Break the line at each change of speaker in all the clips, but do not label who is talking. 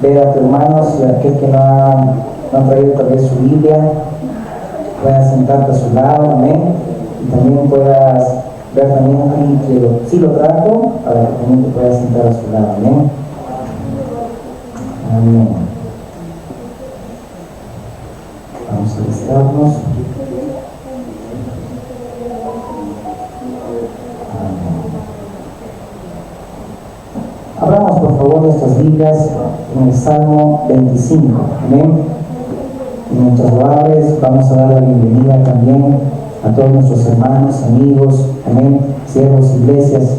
ver a tus hermanos y a aquel que no ha traído tal vez su Biblia, puedas sentarte a su lado, amén, y también puedas ver también a alguien que sí lo trajo, para que también te puedas sentar a su lado, amén. Amén. Vamos a listarnos. Abramos por favor nuestras Biblias en el Salmo 25, amén. Y mientras lo abres, vamos a dar la bienvenida también a todos nuestros hermanos, amigos, amén, siervos, iglesias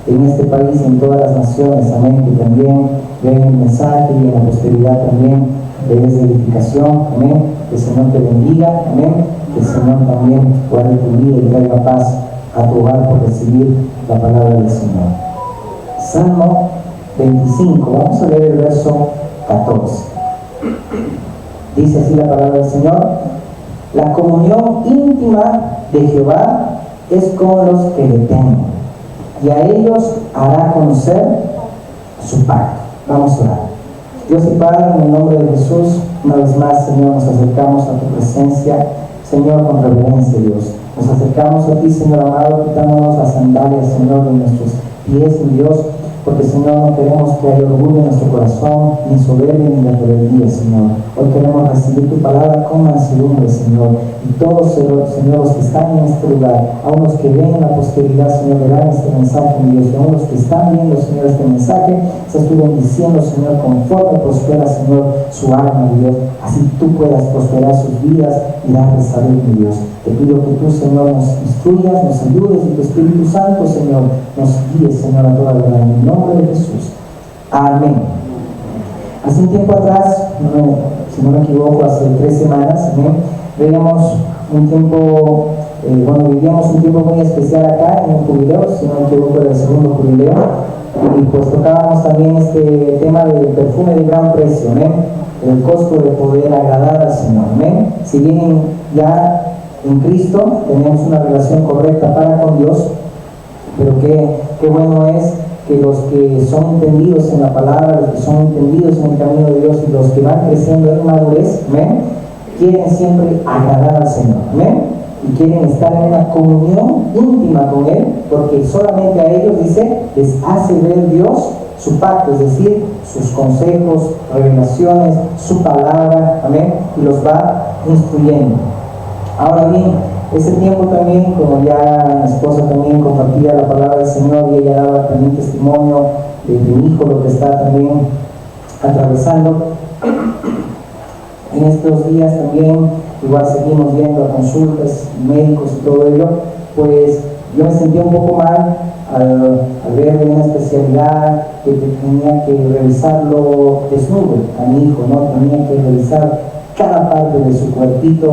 en este país y en todas las naciones, amén, que también ven el mensaje y en la posteridad también de esa edificación, amén. Que el Señor te bendiga, amén. Que el Señor también guarde tu vida y traiga paz a tu hogar por recibir la palabra del Señor. Salmo 25, vamos a leer el verso 14. Dice así la palabra del Señor: la comunión íntima de Jehová es con los que le temen, y a ellos hará conocer su pacto. Vamos a orar. Dios y Padre, en el nombre de Jesús, una vez más, Señor, nos acercamos a tu presencia, Señor, con reverencia, Dios. Nos acercamos a ti, Señor amado, quitándonos las sandalias, Señor, de nuestros pies, mi Dios, porque, Señor, no queremos que haya orgullo en nuestro corazón, ni soberbia, ni de rebeldía, Señor. Hoy queremos recibir tu palabra con mansedumbre, Señor. Y todos, Señor, los que están en este lugar, aún los que ven en la posteridad, Señor, verán este mensaje, mi Dios. Y aún los que están viendo, Señor, este mensaje, se estoy bendiciendo, Señor, conforme prospera, Señor, su alma, mi Dios. Así tú puedas prosperar sus vidas y darles salud, mi Dios. Te pido que tú, Señor, nos instruyas, nos ayudes y tu Espíritu Santo, Señor, nos guíe, Señor, a toda la verdad. En el nombre de Jesús. Amén. Hace un tiempo atrás, si no me equivoco, hace 3 semanas, veíamos un tiempo, vivíamos un tiempo muy especial acá en el jubileo, si no me equivoco, era el segundo jubileo, y pues tocábamos también este tema del perfume de gran precio, el costo de poder agradar al Señor. Si bien ya en Cristo tenemos una relación correcta para con Dios, pero qué bueno es que los que son entendidos en la palabra, los que son entendidos en el camino de Dios y los que van creciendo en madurez, quieren siempre agradar al Señor, y quieren estar en una comunión íntima con Él, porque solamente a ellos, dice, les hace ver Dios su pacto, es decir, sus consejos, revelaciones, su palabra, amén, y los va instruyendo. Ahora bien, ese tiempo también, como ya mi esposa también compartía la palabra del Señor y ella daba también testimonio de mi hijo, lo que está también atravesando, en estos días también, igual seguimos viendo a consultas, médicos y todo ello, pues yo me sentía un poco mal al ver una especialidad que tenía que revisarlo desnudo a mi hijo, ¿no? Tenía que revisar cada parte de su cuerpito.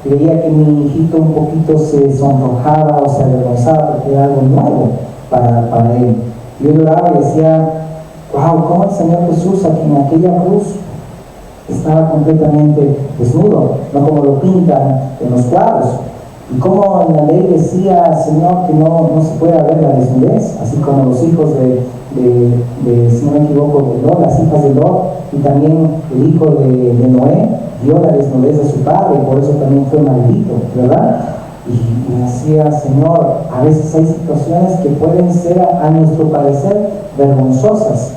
Veía que mi hijito un poquito se sonrojaba o se avergonzaba porque era algo nuevo para él. Yo lloraba y decía, wow, ¿cómo el Señor Jesús aquí en aquella cruz estaba completamente desnudo? No como lo pintan en los cuadros. Y como en la ley decía, Señor, que no se puede ver la desnudez, así como los hijos si no me equivoco, de Lot, las hijas de Lot, y también el hijo de Noé, vio la desnudez de su padre, y por eso también fue maldito, ¿verdad? Y decía, Señor, a veces hay situaciones que pueden ser, a nuestro parecer, vergonzosas.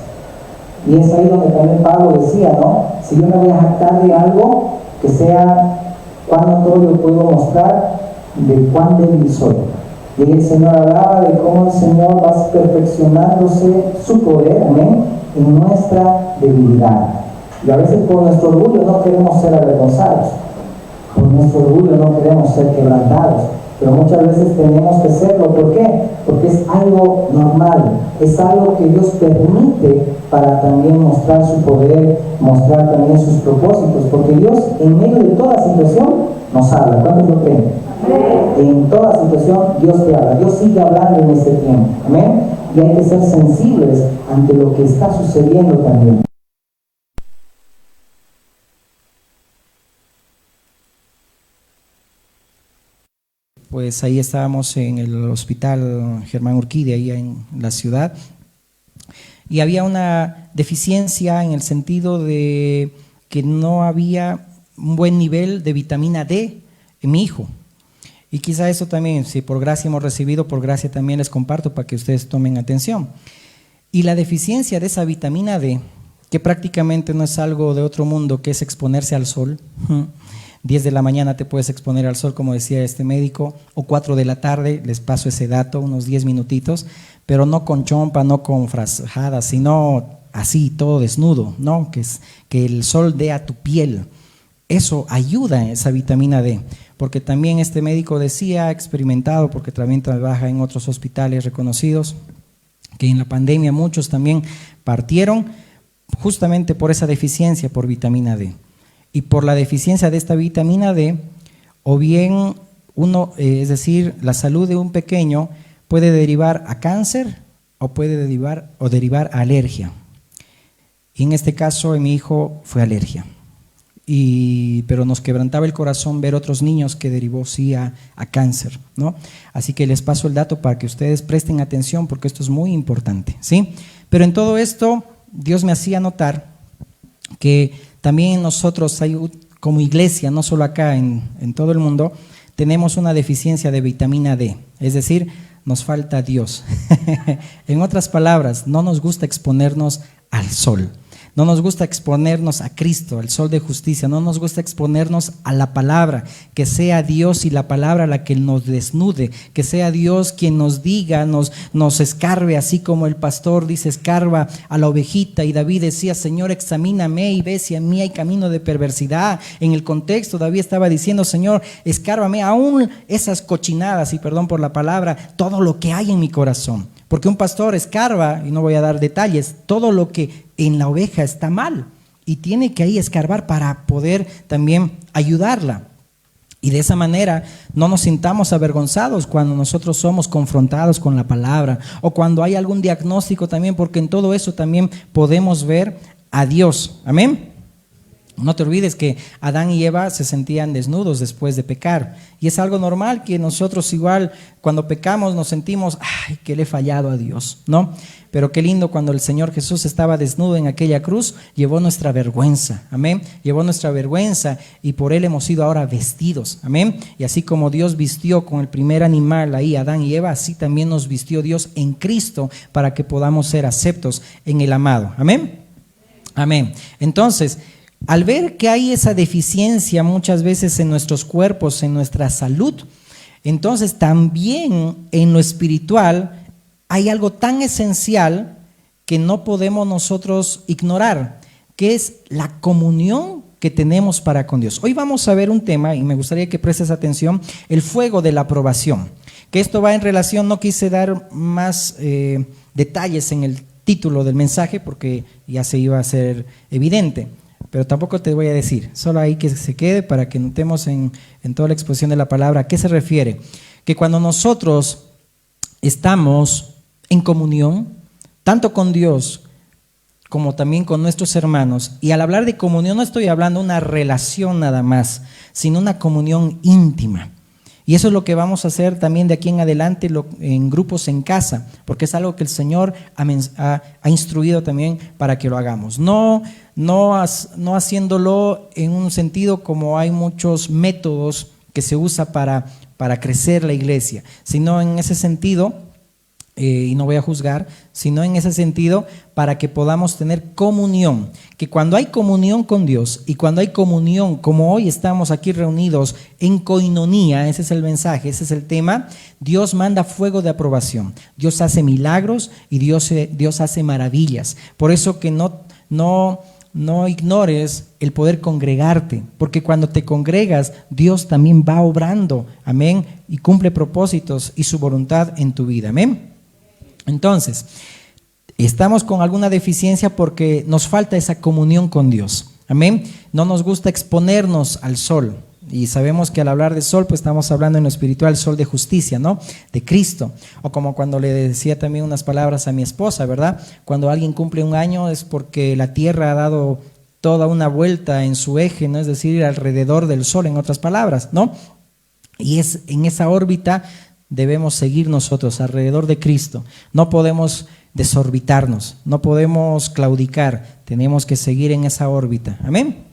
Y es ahí donde también Pablo decía, ¿no? Si yo me voy a jactar de algo, que sea cuán notorio puedo mostrar de cuán débil soy. Y el Señor hablaba de cómo el Señor va perfeccionándose su poder, amén, en nuestra debilidad. Y a veces por nuestro orgullo no queremos ser avergonzados, por nuestro orgullo no queremos ser quebrantados, pero muchas veces tenemos que serlo. ¿Por qué? Porque es algo normal, es algo que Dios permite para también mostrar su poder, mostrar también sus propósitos, porque Dios en medio de toda situación nos habla. ¿Cuántos lo creen? En toda situación Dios te habla, Dios sigue hablando en este tiempo, amén, y hay que ser sensibles ante lo que está sucediendo también. Pues ahí estábamos en el hospital Germán Urquidi, ahí en la ciudad, y había una
deficiencia en el sentido de que no había un buen nivel de vitamina D en mi hijo. Y quizá eso también, si por gracia hemos recibido, por gracia también les comparto para que ustedes tomen atención. Y la deficiencia de esa vitamina D, que prácticamente no es algo de otro mundo, que es exponerse al sol. 10 de la mañana te puedes exponer al sol, como decía este médico, o 4 de la tarde, les paso ese dato, unos 10 minutitos, pero no con chompa, no con frajadas, sino así, todo desnudo, ¿no? Que el sol dé a tu piel. Eso ayuda, esa vitamina D, porque también este médico decía, experimentado, porque también trabaja en otros hospitales reconocidos, que en la pandemia muchos también partieron justamente por esa deficiencia por vitamina D. Y por la deficiencia de esta vitamina D, o bien es decir, la salud de un pequeño puede derivar a cáncer o puede derivar a alergia. Y en este caso en mi hijo fue alergia. Pero nos quebrantaba el corazón ver otros niños que derivó sí a cáncer, ¿no? Así que les paso el dato para que ustedes presten atención porque esto es muy importante, ¿sí? Pero en todo esto Dios me hacía notar que también nosotros como iglesia, no solo acá en todo el mundo, tenemos una deficiencia de vitamina D, es decir, nos falta Dios. En otras palabras, no nos gusta exponernos al sol. No nos gusta exponernos a Cristo, al sol de justicia, no nos gusta exponernos a la palabra, que sea Dios y la palabra la que nos desnude, que sea Dios quien nos diga, nos escarbe, así como el pastor dice escarba a la ovejita y David decía, Señor, examíname y ve si en mí hay camino de perversidad. En el contexto David estaba diciendo, Señor, escárbame aún esas cochinadas, y perdón por la palabra, todo lo que hay en mi corazón. Porque un pastor escarba, y no voy a dar detalles, todo lo que en la oveja está mal y tiene que ahí escarbar para poder también ayudarla. Y de esa manera no nos sintamos avergonzados cuando nosotros somos confrontados con la palabra o cuando hay algún diagnóstico también, porque en todo eso también podemos ver a Dios. Amén. No te olvides que Adán y Eva se sentían desnudos después de pecar. Y es algo normal que nosotros igual cuando pecamos nos sentimos, ay, que le he fallado a Dios, ¿no? Pero qué lindo cuando el Señor Jesús estaba desnudo en aquella cruz, llevó nuestra vergüenza, amén. Llevó nuestra vergüenza y por Él hemos sido ahora vestidos, amén. Y así como Dios vistió con el primer animal ahí, Adán y Eva, así también nos vistió Dios en Cristo para que podamos ser aceptos en el amado, amén. Amén. Entonces, al ver que hay esa deficiencia muchas veces en nuestros cuerpos, en nuestra salud, entonces también en lo espiritual hay algo tan esencial que no podemos nosotros ignorar, que es la comunión que tenemos para con Dios. Hoy vamos a ver un tema y me gustaría que prestes atención, el fuego de la aprobación, que esto va en relación, no quise dar más detalles en el título del mensaje porque ya se iba a hacer evidente. Pero tampoco te voy a decir, solo ahí que se quede para que notemos en toda la exposición de la palabra a qué se refiere. Que cuando nosotros estamos en comunión, tanto con Dios como también con nuestros hermanos, y al hablar de comunión no estoy hablando de una relación nada más, sino una comunión íntima. Y eso es lo que vamos a hacer también de aquí en adelante en grupos en casa, porque es algo que el Señor ha instruido también para que lo hagamos. No haciéndolo en un sentido como hay muchos métodos que se usa para crecer la iglesia, sino en ese sentido, y no voy a juzgar, sino en ese sentido para que podamos tener comunión, que cuando hay comunión con Dios y cuando hay comunión, como hoy estamos aquí reunidos en coinonía, ese es el mensaje, ese es el tema, Dios manda fuego de aprobación, Dios hace milagros y Dios hace maravillas. Por eso que no ignores el poder congregarte, porque cuando te congregas, Dios también va obrando, amén, y cumple propósitos y su voluntad en tu vida, amén. Entonces, estamos con alguna deficiencia porque nos falta esa comunión con Dios, amén. No nos gusta exponernos al sol. Y sabemos que al hablar de sol, pues estamos hablando en lo espiritual, sol de justicia, ¿no? De Cristo. O como cuando le decía también unas palabras a mi esposa, ¿verdad? Cuando alguien cumple un año es porque la tierra ha dado toda una vuelta en su eje, ¿no? Es decir, alrededor del sol, en otras palabras, ¿no? Y es en esa órbita debemos seguir nosotros alrededor de Cristo. No podemos desorbitarnos, no podemos claudicar, tenemos que seguir en esa órbita. Amén.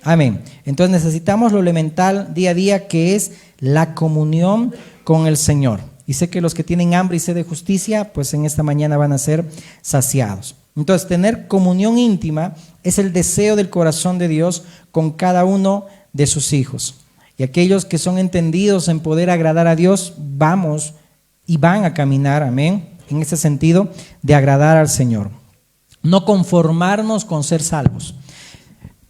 Amén. Entonces necesitamos lo elemental día a día, que es la comunión con el Señor. Y sé que los que tienen hambre y sed de justicia, pues en esta mañana van a ser saciados. Entonces, tener comunión íntima es el deseo del corazón de Dios con cada uno de sus hijos. Y aquellos que son entendidos en poder agradar a Dios, vamos y van a caminar, amén, en ese sentido de agradar al Señor. No conformarnos con ser salvos.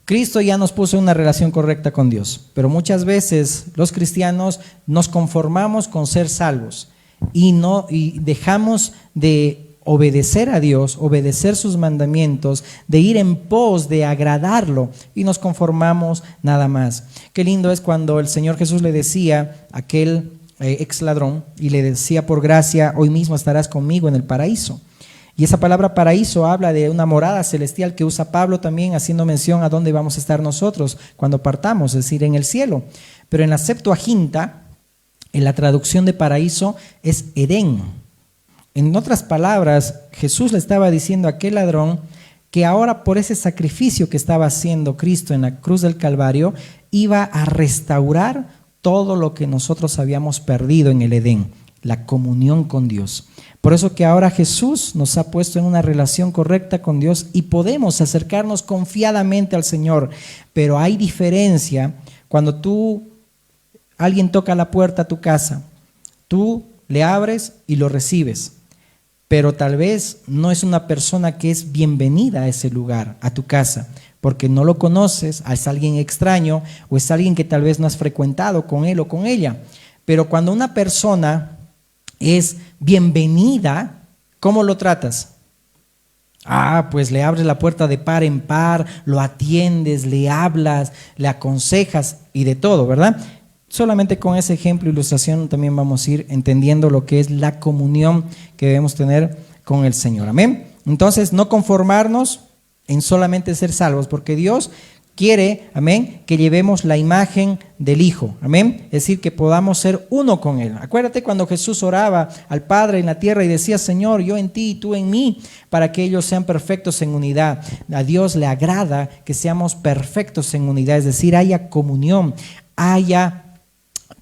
Cristo ya nos puso en una relación correcta con Dios, pero muchas veces los cristianos nos conformamos con ser salvos y dejamos de obedecer a Dios, obedecer sus mandamientos, de ir en pos de agradarlo, y nos conformamos nada más. Qué lindo es cuando el Señor Jesús le decía a aquel ex ladrón, y le decía: por gracia hoy mismo estarás conmigo en el paraíso. Y esa palabra paraíso habla de una morada celestial que usa Pablo también, haciendo mención a dónde vamos a estar nosotros cuando partamos, es decir, en el cielo. Pero en la Septuaginta, en la traducción de paraíso es Edén. En otras palabras, Jesús le estaba diciendo a aquel ladrón que ahora, por ese sacrificio que estaba haciendo Cristo en la cruz del Calvario, iba a restaurar todo lo que nosotros habíamos perdido en el Edén, la comunión con Dios. Por eso que ahora Jesús nos ha puesto en una relación correcta con Dios y podemos acercarnos confiadamente al Señor. Pero hay diferencia cuando alguien toca la puerta a tu casa, tú le abres y lo recibes, pero tal vez no es una persona que es bienvenida a ese lugar, a tu casa, porque no lo conoces, es alguien extraño o es alguien que tal vez no has frecuentado con él o con ella. Pero cuando una persona es bienvenida, ¿cómo lo tratas? Pues le abres la puerta de par en par, lo atiendes, le hablas, le aconsejas y de todo, ¿verdad? Solamente con ese ejemplo, ilustración, también vamos a ir entendiendo lo que es la comunión que debemos tener con el Señor. Amén. Entonces, no conformarnos en solamente ser salvos, porque Dios quiere, amén, que llevemos la imagen del Hijo, amén, es decir, que podamos ser uno con Él. Acuérdate cuando Jesús oraba al Padre en la tierra y decía: Señor, yo en ti y tú en mí, para que ellos sean perfectos en unidad. A Dios le agrada que seamos perfectos en unidad, es decir, haya comunión, haya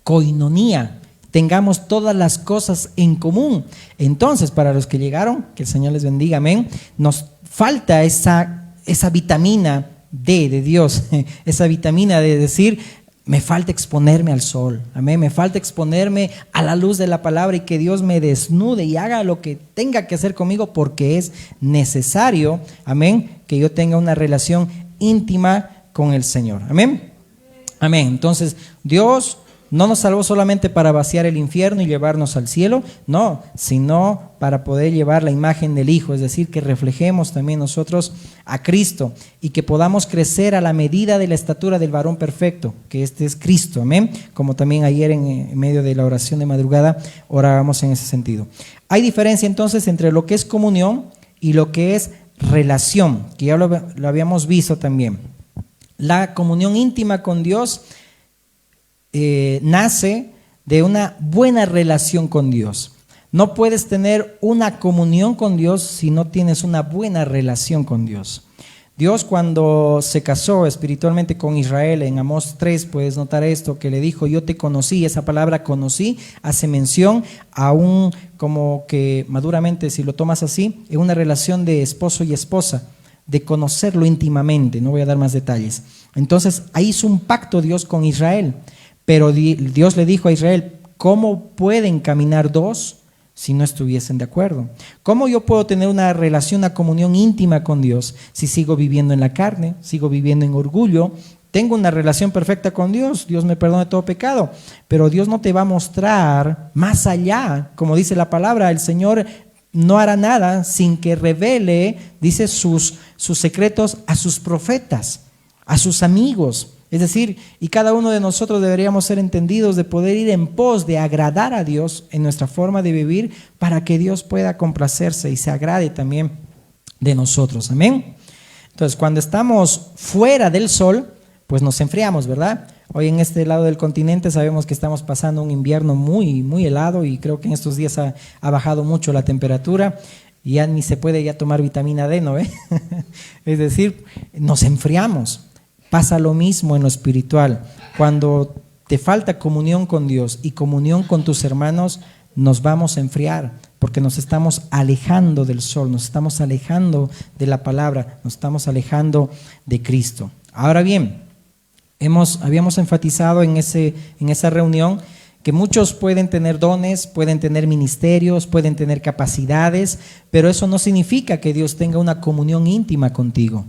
coinonía, tengamos todas las cosas en común. Entonces, para los que llegaron, que el Señor les bendiga, amén, nos falta esa vitamina D de Dios, esa vitamina de decir: me falta exponerme al sol, amén, me falta exponerme a la luz de la palabra y que Dios me desnude y haga lo que tenga que hacer conmigo, porque es necesario, amén, que yo tenga una relación íntima con el Señor, amén, amén. Entonces, Dios no nos salvó solamente para vaciar el infierno y llevarnos al cielo, no, sino para poder llevar la imagen del Hijo, es decir, que reflejemos también nosotros a Cristo y que podamos crecer a la medida de la estatura del varón perfecto, que este es Cristo, amén, como también ayer en medio de la oración de madrugada orábamos en ese sentido. Hay diferencia entonces entre lo que es comunión y lo que es relación, que ya lo habíamos visto también. La comunión íntima con Dios nace de una buena relación con Dios. No puedes tener una comunión con Dios si no tienes una buena relación con Dios. Dios, cuando se casó espiritualmente con Israel, en Amós 3 puedes notar esto, que le dijo: yo te conocí. Esa palabra conocí hace mención a un, como que maduramente, si lo tomas así, en una relación de esposo y esposa, de conocerlo íntimamente. No voy a dar más detalles. Entonces ahí hizo un pacto Dios con Israel. Pero Dios le dijo a Israel: ¿cómo pueden caminar dos si no estuviesen de acuerdo? ¿Cómo yo puedo tener una relación, una comunión íntima con Dios si sigo viviendo en la carne, sigo viviendo en orgullo? Tengo una relación perfecta con Dios, Dios me perdona todo pecado, pero Dios no te va a mostrar más allá. Como dice la palabra, el Señor no hará nada sin que revele, dice, sus secretos a sus profetas, a sus amigos. Es decir, y cada uno de nosotros deberíamos ser entendidos de poder ir en pos de agradar a Dios en nuestra forma de vivir, para que Dios pueda complacerse y se agrade también de nosotros. Amén. Entonces, cuando estamos fuera del sol, pues nos enfriamos, ¿verdad? Hoy en este lado del continente sabemos que estamos pasando un invierno muy, muy helado y creo que en estos días ha bajado mucho la temperatura y ya ni se puede ya tomar vitamina D, ¿no ve? Es decir, nos enfriamos. Pasa lo mismo en lo espiritual. Cuando te falta comunión con Dios y comunión con tus hermanos, nos vamos a enfriar porque nos estamos alejando del sol, nos estamos alejando de la palabra, nos estamos alejando de Cristo. Ahora bien, habíamos enfatizado en esa reunión que muchos pueden tener dones, pueden tener ministerios, pueden tener capacidades, pero eso no significa que Dios tenga una comunión íntima contigo,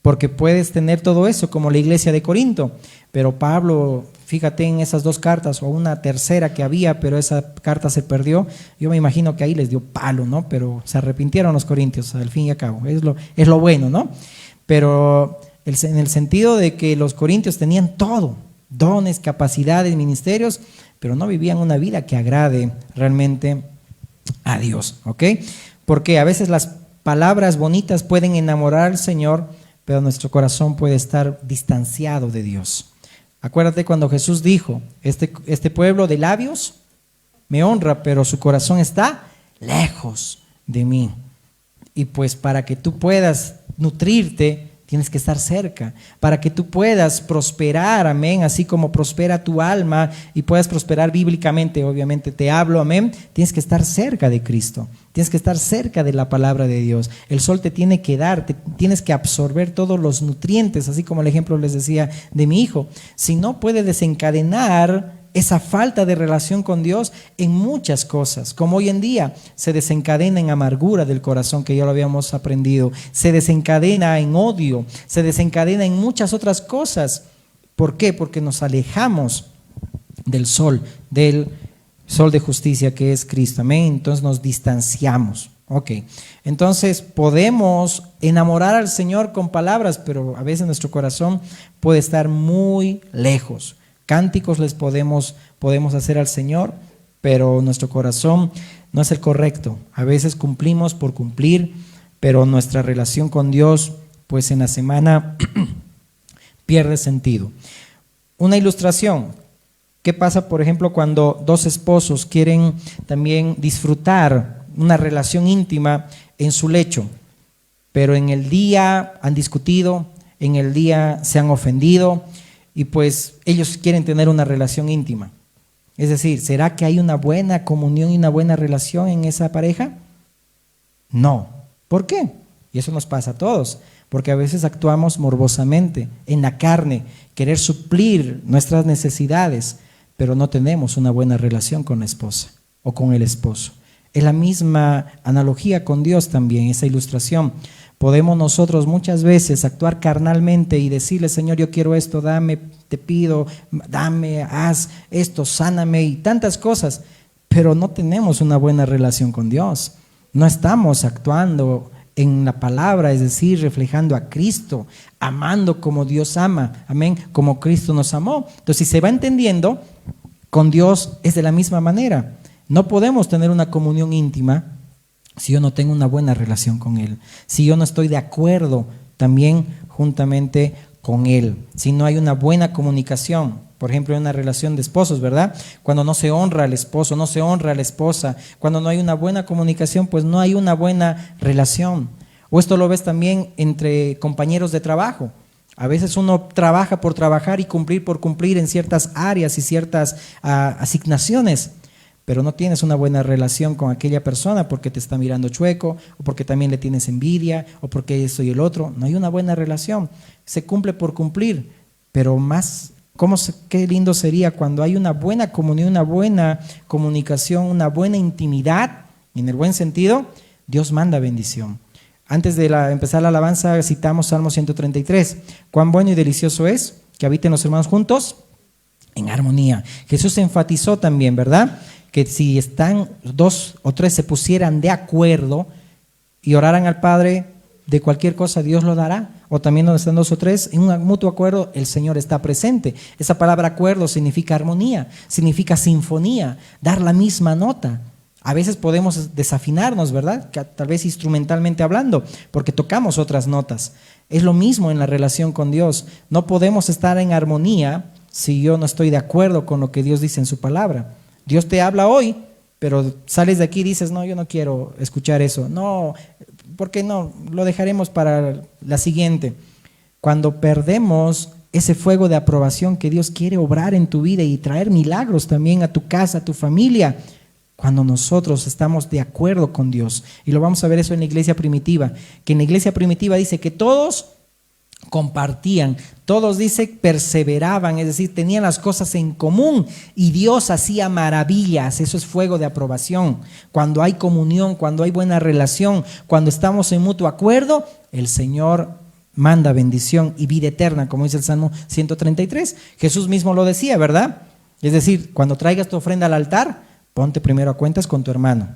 porque puedes tener todo eso como la iglesia de Corinto, pero Pablo, fíjate en esas 2 cartas o una tercera que había, pero esa carta se perdió. Yo me imagino que ahí les dio palo, ¿no? Pero se arrepintieron los corintios, al fin y al cabo, es lo bueno, ¿no? Pero en el sentido de que los corintios tenían todo, dones, capacidades, ministerios, pero no vivían una vida que agrade realmente a Dios, ¿ok? Porque a veces las palabras bonitas pueden enamorar al Señor, pero nuestro corazón puede estar distanciado de Dios. Acuérdate cuando Jesús dijo, este pueblo de labios me honra, pero su corazón está lejos de mí. Y pues para que tú puedas nutrirte, tienes que estar cerca. Para que tú puedas prosperar, amén, así como prospera tu alma y puedas prosperar bíblicamente, obviamente te hablo, amén, tienes que estar cerca de Cristo. Tienes que estar cerca de la palabra de Dios. El sol te tiene que dar, tienes que absorber todos los nutrientes, así como el ejemplo les decía de mi hijo. Si no, puede desencadenar esa falta de relación con Dios en muchas cosas, como hoy en día se desencadena en amargura del corazón, que ya lo habíamos aprendido, se desencadena en odio, se desencadena en muchas otras cosas. ¿Por qué? Porque nos alejamos del sol de justicia que es Cristo, amén. Entonces nos distanciamos. Ok, entonces podemos enamorar al Señor con palabras, pero a veces nuestro corazón puede estar muy lejos. Cánticos les podemos hacer al Señor, pero nuestro corazón no es el correcto. A veces cumplimos por cumplir, pero nuestra relación con Dios, pues en la semana pierde sentido. Una ilustración. ¿Qué pasa, por ejemplo, cuando 2 esposos quieren también disfrutar una relación íntima en su lecho, pero en el día han discutido, en el día se han ofendido y pues ellos quieren tener una relación íntima? Es decir, ¿será que hay una buena comunión y una buena relación en esa pareja? No. ¿Por qué? Y eso nos pasa a todos, porque a veces actuamos morbosamente, en la carne, querer suplir nuestras necesidades, pero no tenemos una buena relación con la esposa o con el esposo. Es la misma analogía con Dios también, esa ilustración. Podemos nosotros muchas veces actuar carnalmente y decirle, Señor, yo quiero esto, dame, te pido, dame, haz esto, sáname y tantas cosas, pero no tenemos una buena relación con Dios. No estamos actuando en la palabra, es decir, reflejando a Cristo, amando como Dios ama, amén, como Cristo nos amó. Entonces, si se va entendiendo, con Dios es de la misma manera. No podemos tener una comunión íntima si yo no tengo una buena relación con Él, si yo no estoy de acuerdo también juntamente con Él, si no hay una buena comunicación. Por ejemplo, en una relación de esposos, ¿verdad? Cuando no se honra al esposo, no se honra a la esposa, cuando no hay una buena comunicación, pues no hay una buena relación. O esto lo ves también entre compañeros de trabajo. A veces uno trabaja por trabajar y cumplir por cumplir en ciertas áreas y ciertas asignaciones, pero no tienes una buena relación con aquella persona porque te está mirando chueco, o porque también le tienes envidia, o porque esto y el otro. No hay una buena relación. Se cumple por cumplir, pero más, qué lindo sería cuando hay una buena comunión, una buena comunicación, una buena intimidad, en el buen sentido. Dios manda bendición. Antes de empezar la alabanza citamos Salmo 133. Cuán bueno y delicioso es que habiten los hermanos juntos en armonía. Jesús enfatizó también, ¿verdad?, que si están 2 o 3 se pusieran de acuerdo y oraran al Padre de cualquier cosa, Dios lo dará. O también donde están 2 o 3, en un mutuo acuerdo, el Señor está presente. Esa palabra acuerdo significa armonía, significa sinfonía, dar la misma nota. A veces podemos desafinarnos, ¿verdad? Tal vez instrumentalmente hablando, porque tocamos otras notas. Es lo mismo en la relación con Dios. No podemos estar en armonía si yo no estoy de acuerdo con lo que Dios dice en su palabra? Dios te habla hoy, pero sales de aquí y dices, no, yo no quiero escuchar eso. No, ¿por qué no? Lo dejaremos para la siguiente. Cuando perdemos ese fuego de aprobación que Dios quiere obrar en tu vida y traer milagros también a tu casa, a tu familia, cuando nosotros estamos de acuerdo con Dios. Y lo vamos a ver eso en la iglesia primitiva, que en la iglesia primitiva dice que todos compartían, todos dice perseveraban, es decir, tenían las cosas en común y Dios hacía maravillas. Eso es fuego de aprobación. Cuando hay comunión, cuando hay buena relación, cuando estamos en mutuo acuerdo, el Señor manda bendición y vida eterna, como dice el Salmo 133. Jesús mismo lo decía, ¿verdad? Es decir, cuando traigas tu ofrenda al altar, ponte primero a cuentas con tu hermano.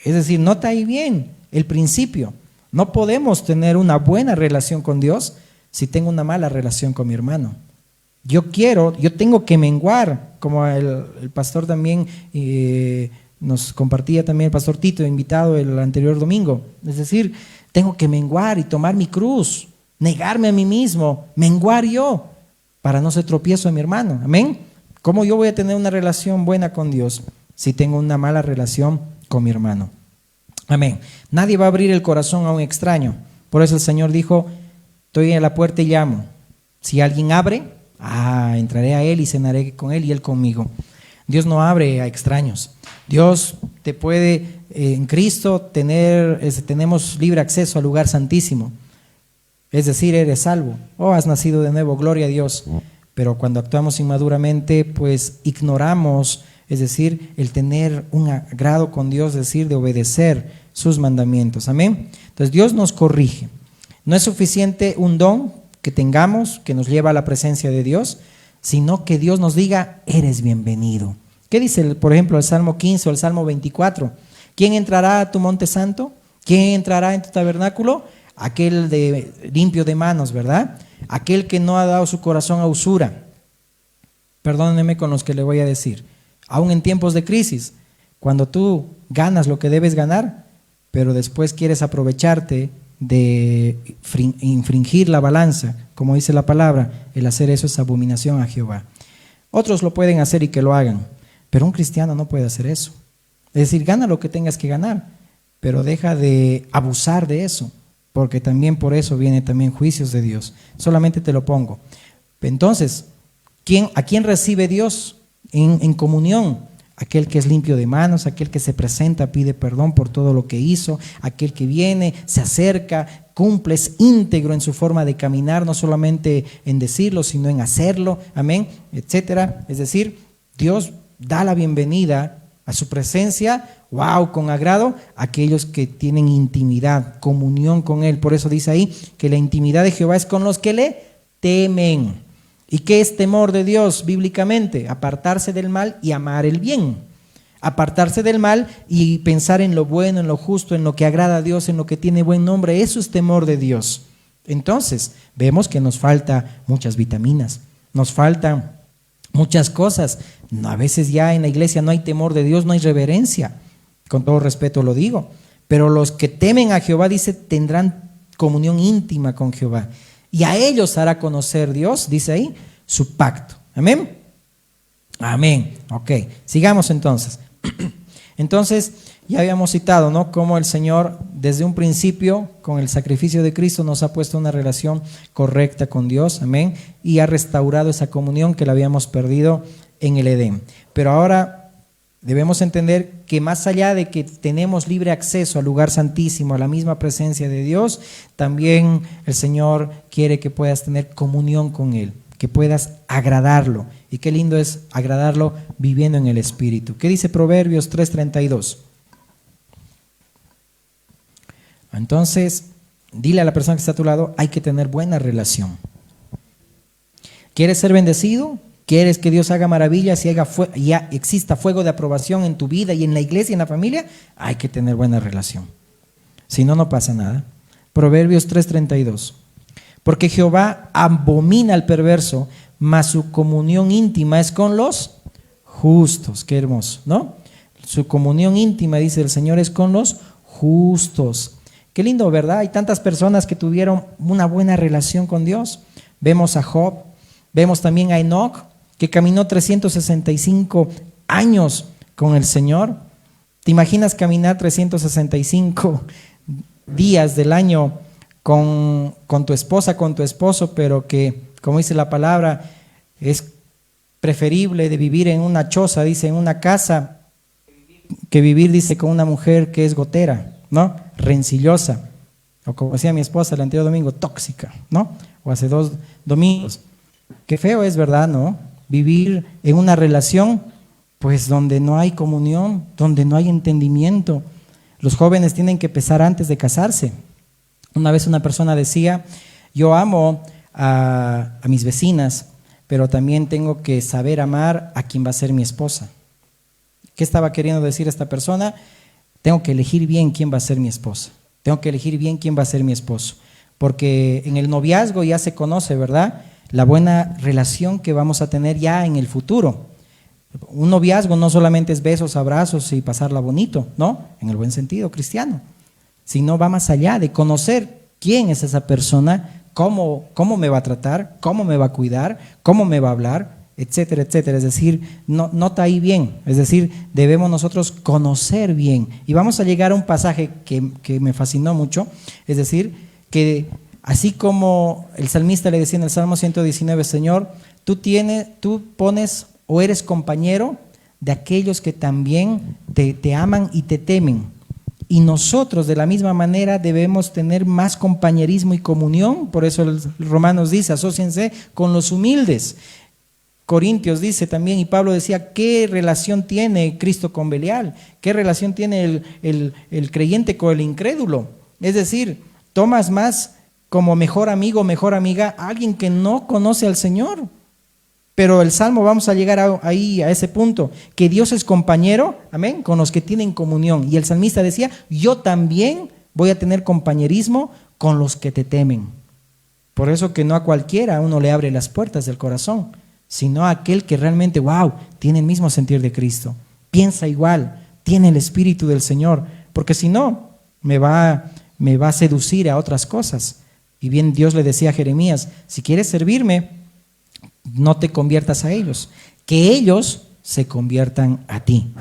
Es decir, nota ahí bien el principio. No podemos tener una buena relación con Dios si tengo una mala relación con mi hermano. Yo tengo que menguar, como el pastor también nos compartía también el pastor Tito, invitado el anterior domingo. Es decir, tengo que menguar y tomar mi cruz, negarme a mí mismo, menguar yo, para no ser tropiezo a mi hermano. Amén. ¿Cómo yo voy a tener una relación buena con Dios si tengo una mala relación con mi hermano? Amén. Nadie va a abrir el corazón a un extraño. Por eso el Señor dijo, estoy en la puerta y llamo. Si alguien abre, entraré a él y cenaré con él y él conmigo. Dios no abre a extraños. Dios te puede, en Cristo, tenemos libre acceso al lugar santísimo. Es decir, eres salvo. Has nacido de nuevo, gloria a Dios. Pero cuando actuamos inmaduramente, pues ignoramos, es decir, el tener un agrado con Dios, es decir, de obedecer sus mandamientos. Amén. Entonces Dios nos corrige. No es suficiente un don que tengamos, que nos lleva a la presencia de Dios, sino que Dios nos diga, eres bienvenido. ¿Qué dice, por ejemplo, el Salmo 15 o el Salmo 24? ¿Quién entrará a tu monte santo? ¿Quién entrará en tu tabernáculo? Aquel limpio de manos, ¿verdad? Aquel que no ha dado su corazón a usura. Perdónenme con los que le voy a decir. Aún en tiempos de crisis, cuando tú ganas lo que debes ganar, pero después quieres aprovecharte de infringir la balanza, como dice la palabra, el hacer eso es abominación a Jehová. Otros lo pueden hacer y que lo hagan, pero un cristiano no puede hacer eso. Es decir, gana lo que tengas que ganar, pero deja de abusar de eso, porque también por eso vienen también juicios de Dios. Solamente te lo pongo. Entonces, ¿a quién recibe Dios en comunión? Aquel que es limpio de manos, aquel que se presenta, pide perdón por todo lo que hizo, aquel que viene, se acerca, cumple, es íntegro en su forma de caminar, no solamente en decirlo, sino en hacerlo, amén, etcétera. Es decir, Dios da la bienvenida a su presencia, con agrado, a aquellos que tienen intimidad, comunión con Él. Por eso dice ahí que la intimidad de Jehová es con los que le temen. ¿Y qué es temor de Dios bíblicamente? Apartarse del mal y amar el bien. Apartarse del mal y pensar en lo bueno, en lo justo, en lo que agrada a Dios, en lo que tiene buen nombre. Eso es temor de Dios. Entonces, vemos que nos falta muchas vitaminas, nos faltan muchas cosas. A veces ya en la iglesia no hay temor de Dios, no hay reverencia. Con todo respeto lo digo. Pero los que temen a Jehová, dice, tendrán comunión íntima con Jehová. Y a ellos hará conocer Dios, dice ahí, su pacto. Amén. Amén. Ok, sigamos entonces. Entonces, ya habíamos citado, ¿no? Cómo el Señor, desde un principio, con el sacrificio de Cristo, nos ha puesto una relación correcta con Dios. Amén. Y ha restaurado esa comunión que la habíamos perdido en el Edén. Pero ahora debemos entender que más allá de que tenemos libre acceso al lugar santísimo, a la misma presencia de Dios, también el Señor quiere que puedas tener comunión con Él, que puedas agradarlo. Y qué lindo es agradarlo viviendo en el Espíritu. ¿Qué dice Proverbios 3:32? Entonces, dile a la persona que está a tu lado, hay que tener buena relación. ¿Quieres ser bendecido? ¿Quieres que Dios haga maravillas y ya exista fuego de aprobación en tu vida y en la iglesia y en la familia? Hay que tener buena relación. Si no, no pasa nada. Proverbios 3:32. Porque Jehová abomina al perverso, mas su comunión íntima es con los justos. Qué hermoso, ¿no? Su comunión íntima, dice el Señor, es con los justos. Qué lindo, ¿verdad? Hay tantas personas que tuvieron una buena relación con Dios. Vemos a Job. Vemos también a Enoc, que caminó 365 años con el Señor. ¿Te imaginas caminar 365 días del año con tu esposa, con tu esposo, pero que, como dice la palabra, es preferible de vivir en una choza, dice, en una casa, que vivir, dice, con una mujer que es gotera, ¿no? Rencillosa, o como decía mi esposa el anterior domingo, tóxica, ¿no? O hace 2 domingos. Qué feo es, ¿verdad, no? Vivir en una relación, pues donde no hay comunión, donde no hay entendimiento. Los jóvenes tienen que pesar antes de casarse. Una vez una persona decía, yo amo a mis vecinas, pero también tengo que saber amar a quien va a ser mi esposa. ¿Qué estaba queriendo decir esta persona? Tengo que elegir bien quién va a ser mi esposa. Tengo que elegir bien quién va a ser mi esposo. Porque en el noviazgo ya se conoce, ¿verdad?, la buena relación que vamos a tener ya en el futuro. Un noviazgo no solamente es besos, abrazos y pasarla bonito, ¿no? En el buen sentido cristiano. Sino va más allá de conocer quién es esa persona, cómo me va a tratar, cómo me va a cuidar, cómo me va a hablar, etcétera, etcétera. Es decir, nota ahí bien, es decir, debemos nosotros conocer bien. Y vamos a llegar a un pasaje que me fascinó mucho, es decir, que así como el salmista le decía en el Salmo 119, Señor, tú pones o eres compañero de aquellos que también te aman y te temen. Y nosotros de la misma manera debemos tener más compañerismo y comunión. Por eso el Romanos dice, asóciense con los humildes. Corintios dice también, y Pablo decía, ¿qué relación tiene Cristo con Belial? ¿Qué relación tiene el creyente con el incrédulo? Es decir, tomas más como mejor amigo, mejor amiga, a alguien que no conoce al Señor. Pero el Salmo, vamos a llegar ahí a ese punto, que Dios es compañero, amén, con los que tienen comunión. Y el salmista decía, yo también voy a tener compañerismo con los que te temen. Por eso que no a cualquiera uno le abre las puertas del corazón, sino a aquel que realmente, wow, tiene el mismo sentir de Cristo, piensa igual, tiene el Espíritu del Señor, porque si no, me va a seducir a otras cosas. Y bien Dios le decía a Jeremías, si quieres servirme, no te conviertas a ellos, que ellos se conviertan a ti.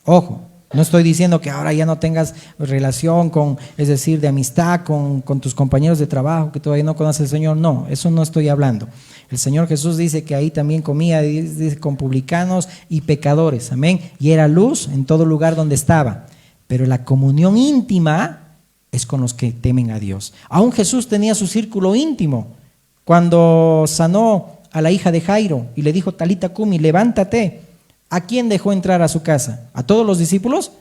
Ojo, no estoy diciendo que ahora ya no tengas relación es decir, de amistad con tus compañeros de trabajo que todavía no conoces al Señor. No, eso no estoy hablando. El Señor Jesús dice que ahí también comía, dice, con publicanos y pecadores, amén, y era luz en todo lugar donde estaba. Pero la comunión íntima es con los que temen a Dios. Aún Jesús tenía su círculo íntimo. Cuando sanó a la hija de Jairo y le dijo, Talita Cumi, levántate, ¿a quién dejó entrar a su casa? ¿A todos los discípulos?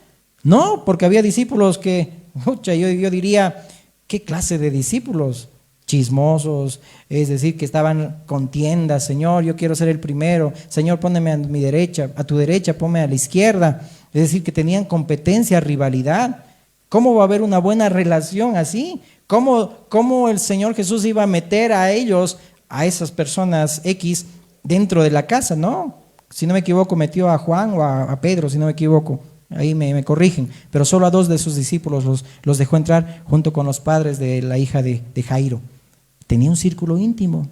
No, porque había discípulos que, yo diría, ¿qué clase de discípulos? Chismosos, es decir, que estaban contiendas. Señor, yo quiero ser el primero. Señor, póneme a mi derecha, a tu derecha, ponme a la izquierda. Es decir, que tenían competencia, rivalidad. ¿Cómo va a haber una buena relación así? ¿Cómo el Señor Jesús iba a meter a ellos, a esas personas X, dentro de la casa? No, si no me equivoco, metió a Juan o a Pedro, si no me equivoco, ahí me corrigen, pero solo a 2 de sus discípulos los dejó entrar junto con los padres de la hija de Jairo. Tenía un círculo íntimo,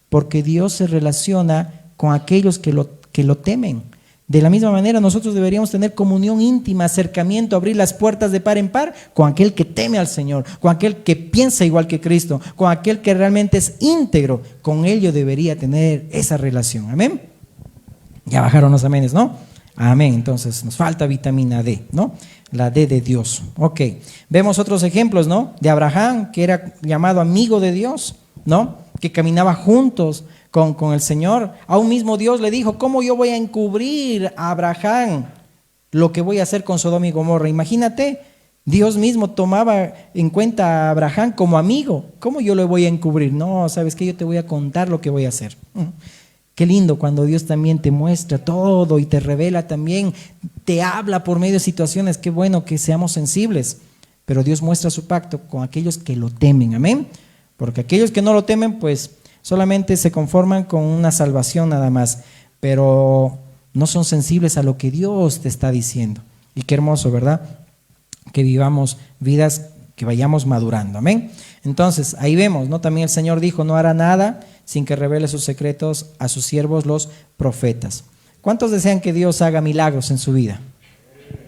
porque Dios se relaciona con aquellos que lo temen. De la misma manera, nosotros deberíamos tener comunión íntima, acercamiento, abrir las puertas de par en par con aquel que teme al Señor, con aquel que piensa igual que Cristo, con aquel que realmente es íntegro. Con él yo debería tener esa relación. Amén. Ya bajaron los amenes, ¿no? Amén. Entonces nos falta vitamina D, ¿no? La D de Dios. Ok. Vemos otros ejemplos, ¿no? De Abraham, que era llamado amigo de Dios, ¿no? Que caminaba juntos con el Señor. Aún mismo Dios le dijo, ¿cómo yo voy a encubrir a Abraham lo que voy a hacer con Sodoma y Gomorra? Imagínate, Dios mismo tomaba en cuenta a Abraham como amigo. ¿Cómo yo le voy a encubrir? No, ¿sabes qué? Yo te voy a contar lo que voy a hacer. Qué lindo cuando Dios también te muestra todo y te revela también, te habla por medio de situaciones. Qué bueno que seamos sensibles. Pero Dios muestra su pacto con aquellos que lo temen. Amén. Porque aquellos que no lo temen, pues solamente se conforman con una salvación nada más, pero no son sensibles a lo que Dios te está diciendo. Y qué hermoso, ¿verdad? Que vivamos vidas que vayamos madurando. Amén. Entonces, ahí vemos, ¿no? También el Señor dijo, no hará nada sin que revele sus secretos a sus siervos los profetas. ¿Cuántos desean que Dios haga milagros en su vida?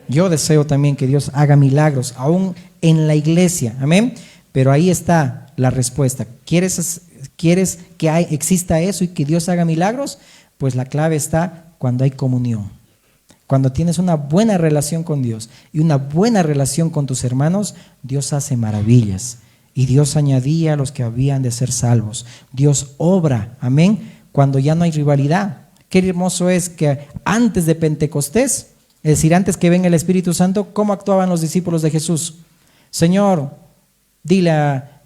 Yo deseo también que Dios haga milagros, aún en la iglesia, amén. Pero ahí está la respuesta. ¿Quieres que exista eso y que Dios haga milagros? Pues la clave está cuando hay comunión. Cuando tienes una buena relación con Dios y una buena relación con tus hermanos, Dios hace maravillas. Y Dios añadía a los que habían de ser salvos. Dios obra, amén, cuando ya no hay rivalidad. Qué hermoso es que antes de Pentecostés, es decir, antes que venga el Espíritu Santo, ¿cómo actuaban los discípulos de Jesús? Señor, dile a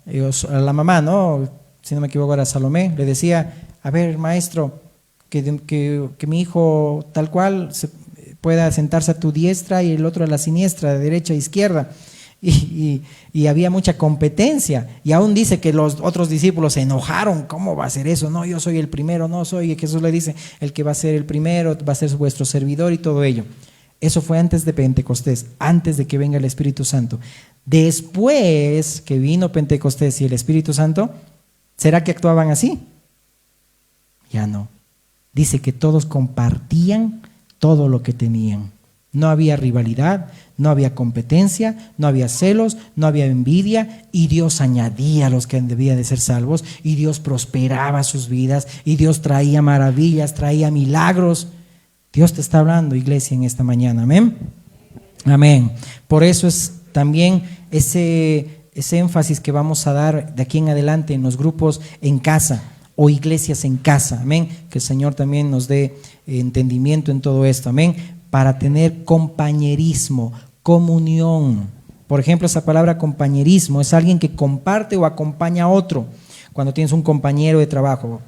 la mamá, ¿no? Si no me equivoco era Salomé, le decía, a ver, maestro, que mi hijo tal cual pueda sentarse a tu diestra y el otro a la siniestra, de derecha a izquierda. Y había mucha competencia, y aún dice que los otros discípulos se enojaron. ¿Cómo va a ser eso? No, yo soy el primero, no soy. Y Jesús le dice, el que va a ser el primero va a ser vuestro servidor y todo ello. Eso fue antes de Pentecostés, antes de que venga el Espíritu Santo. Después que vino Pentecostés y el Espíritu Santo, ¿será que actuaban así? Ya no. Dice que todos compartían todo lo que tenían. No había rivalidad, no había competencia, no había celos, no había envidia, y Dios añadía a los que debían de ser salvos, y Dios prosperaba sus vidas, y Dios traía maravillas, traía milagros. Dios te está hablando, iglesia, en esta mañana, amén. Amén. Por eso es también ese énfasis que vamos a dar de aquí en adelante en los grupos en casa o iglesias en casa, amén. Que el Señor también nos dé entendimiento en todo esto, amén. Para tener compañerismo, comunión. Por ejemplo, esa palabra compañerismo es alguien que comparte o acompaña a otro. Cuando tienes un compañero de trabajo,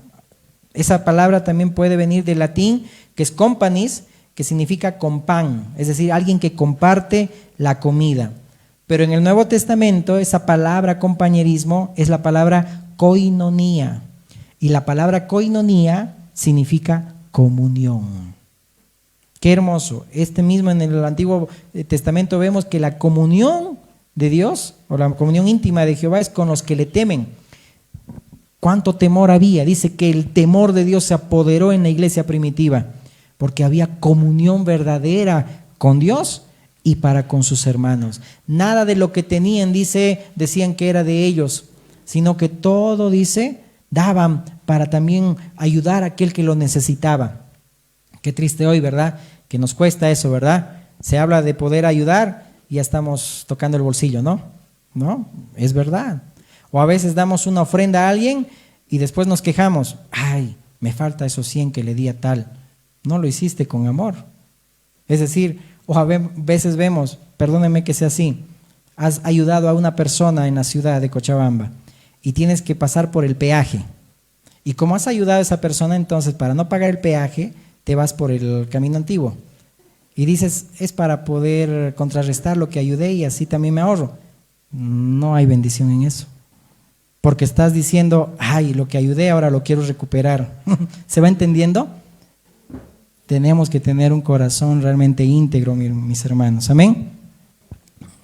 esa palabra también puede venir del latín, que es companis, que significa compan, es decir, alguien que comparte la comida. Pero en el Nuevo Testamento esa palabra compañerismo es la palabra koinonía, y la palabra koinonía significa comunión. Qué hermoso. Mismo en el Antiguo Testamento vemos que la comunión de Dios, o la comunión íntima de Jehová, es con los que le temen. ¿Cuánto temor había? Dice que el temor de Dios se apoderó en la iglesia primitiva, porque había comunión verdadera con Dios y para con sus hermanos. Nada de lo que tenían, decían que era de ellos, sino que todo, daban para también ayudar a aquel que lo necesitaba. Qué triste hoy, ¿verdad? Que nos cuesta eso, ¿verdad? Se habla de poder ayudar y ya estamos tocando el bolsillo, ¿no? ¿No? Es verdad. O a veces damos una ofrenda a alguien y después nos quejamos. Ay, me falta esos 100 que le di a tal. No lo hiciste con amor. Es decir, o a veces vemos, perdónenme que sea así, has ayudado a una persona en la ciudad de Cochabamba y tienes que pasar por el peaje. Y como has ayudado a esa persona, entonces para no pagar el peaje, te vas por el camino antiguo. Y dices, es para poder contrarrestar lo que ayudé y así también me ahorro. No hay bendición en eso. Porque estás diciendo, ay, lo que ayudé ahora lo quiero recuperar. ¿Se va entendiendo? Tenemos que tener un corazón realmente íntegro, mis hermanos. Amén.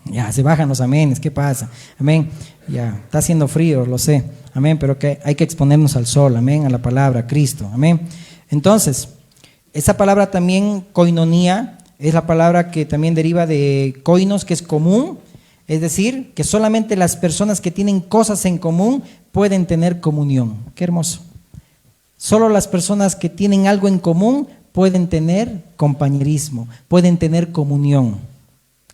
Ya, se bajan los amenes, ¿qué pasa? Amén. Ya, está haciendo frío, lo sé. Amén, pero que hay que exponernos al sol, amén, a la palabra, a Cristo. Amén. Entonces, esa palabra también, koinonía, es la palabra que también deriva de koinos, que es común. Es decir, que solamente las personas que tienen cosas en común pueden tener comunión. Qué hermoso. Solo las personas que tienen algo en común pueden tener compañerismo, pueden tener comunión.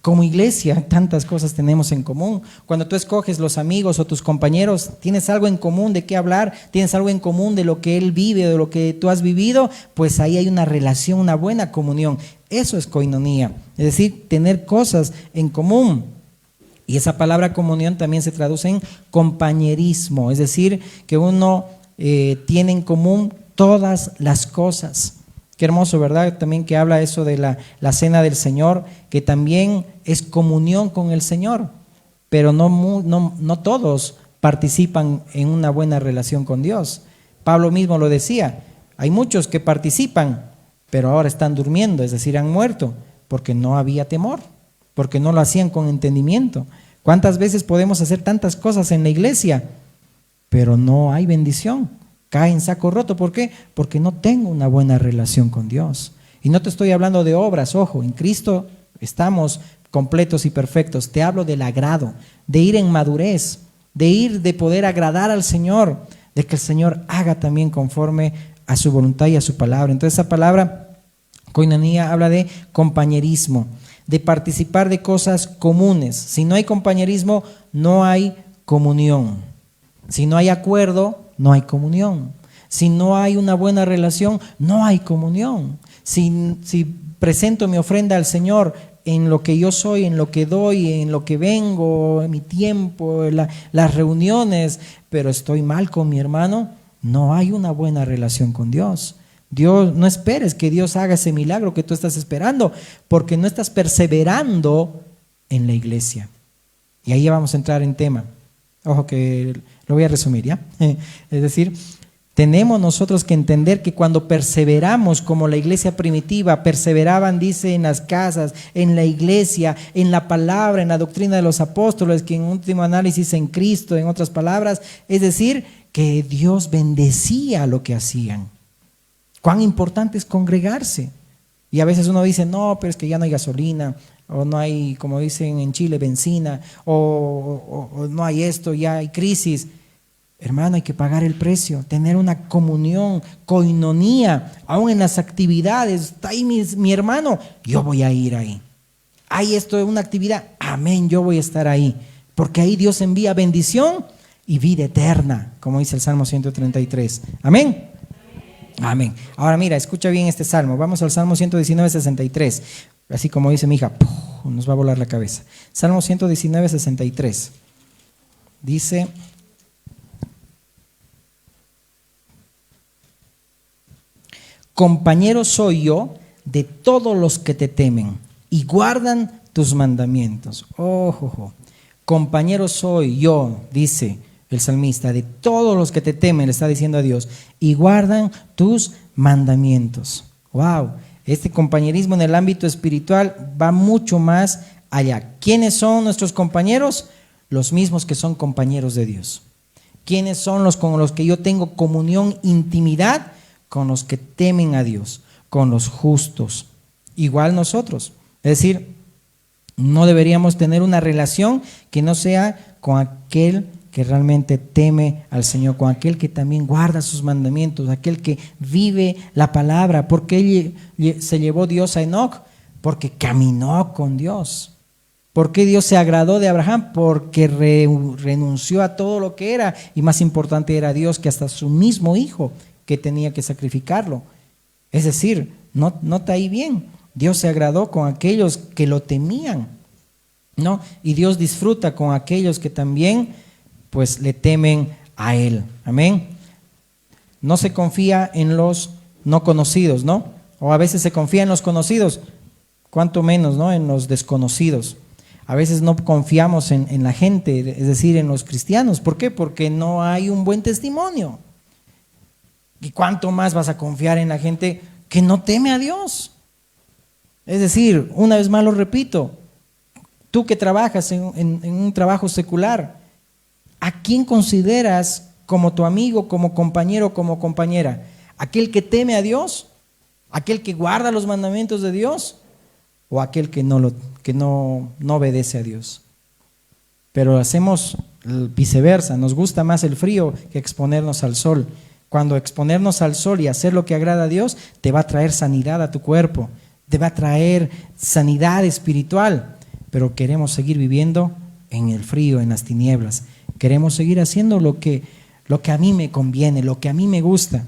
Como iglesia, tantas cosas tenemos en común. Cuando tú escoges los amigos o tus compañeros, tienes algo en común de qué hablar, tienes algo en común de lo que él vive, de lo que tú has vivido, pues ahí hay una relación, una buena comunión. Eso es koinonía, es decir, tener cosas en común. Y esa palabra comunión también se traduce en compañerismo, es decir, que uno tiene en común todas las cosas. Qué hermoso, ¿verdad? También que habla eso de la cena del Señor, que también es comunión con el Señor, pero no todos participan en una buena relación con Dios. Pablo mismo lo decía, hay muchos que participan, pero ahora están durmiendo, es decir, han muerto, porque no había temor, porque no lo hacían con entendimiento. ¿Cuántas veces podemos hacer tantas cosas en la iglesia, pero no hay bendición? cae en saco roto. ¿Por qué? Porque no tengo una buena relación con Dios. Y no te estoy hablando de obras, ojo, en Cristo estamos completos y perfectos. Te hablo del agrado, de ir en madurez, de poder agradar al Señor, de que el Señor haga también conforme a su voluntad y a su palabra. Entonces esa palabra, koinonía, habla de compañerismo, de participar de cosas comunes. Si no hay compañerismo, no hay comunión. Si no hay acuerdo, no hay comunión. Si no hay una buena relación, no hay comunión. Si presento mi ofrenda al Señor en lo que yo soy, en lo que doy, en lo que vengo, en mi tiempo, las reuniones, pero estoy mal con mi hermano, no hay una buena relación con Dios. Dios, no esperes que Dios haga ese milagro que tú estás esperando, porque no estás perseverando en la iglesia. Y ahí vamos a entrar en tema. Ojo que lo voy a resumir, ¿ya? Es decir, tenemos nosotros que entender que cuando perseveramos como la iglesia primitiva, perseveraban, dice, en las casas, en la iglesia, en la palabra, en la doctrina de los apóstoles, que en último análisis en Cristo, en otras palabras, es decir, que Dios bendecía lo que hacían. Cuán importante es congregarse. Y a veces uno dice, no, pero es que ya no hay gasolina, o no hay, como dicen en Chile, benzina, o no hay esto, ya hay crisis. Hermano, hay que pagar el precio, tener una comunión, koinonía, aún en las actividades. Está ahí mi hermano, yo voy a ir ahí. Hay esto de una actividad, amén, yo voy a estar ahí. Porque ahí Dios envía bendición y vida eterna, como dice el Salmo 133. Amén. Amén. Ahora mira, escucha bien este salmo. Vamos al Salmo 119, 63. Así como dice mi hija, nos va a volar la cabeza. Salmo 119, 63. Dice: compañero soy yo de todos los que te temen y guardan tus mandamientos. Ojo, compañero soy yo, dice el salmista, de todos los que te temen, le está diciendo a Dios, y guardan tus mandamientos. Wow, este compañerismo en el ámbito espiritual va mucho más allá. ¿Quiénes son nuestros compañeros? Los mismos que son compañeros de Dios. ¿Quiénes son los con los que yo tengo comunión, intimidad? Con los que temen a Dios, con los justos. Igual nosotros. Es decir, no deberíamos tener una relación que no sea con aquel que realmente teme al Señor, con aquel que también guarda sus mandamientos, aquel que vive la palabra. ¿Por qué se llevó Dios a Enoc? Porque caminó con Dios. ¿Por qué Dios se agradó de Abraham? Porque renunció a todo lo que era, y más importante era Dios que hasta su mismo hijo, que tenía que sacrificarlo. Es decir, nota ahí bien, Dios se agradó con aquellos que lo temían, ¿no? Y Dios disfruta con aquellos que también pues le temen a Él. Amén. No se confía en los no conocidos, ¿no? O a veces se confía en los conocidos, cuanto menos, ¿no? En los desconocidos. A veces no confiamos en la gente, es decir, en los cristianos. ¿Por qué? Porque no hay un buen testimonio. ¿Y cuánto más vas a confiar en la gente que no teme a Dios? Es decir, una vez más lo repito, tú que trabajas en un trabajo secular, ¿a quién consideras como tu amigo, como compañero, como compañera? ¿Aquel que teme a Dios? ¿Aquel que guarda los mandamientos de Dios? ¿O aquel que no obedece a Dios? Pero hacemos viceversa, nos gusta más el frío que exponernos al sol. Cuando exponernos al sol y hacer lo que agrada a Dios, te va a traer sanidad a tu cuerpo, te va a traer sanidad espiritual, pero queremos seguir viviendo en el frío, en las tinieblas. Queremos seguir haciendo lo que a mí me conviene, lo que a mí me gusta.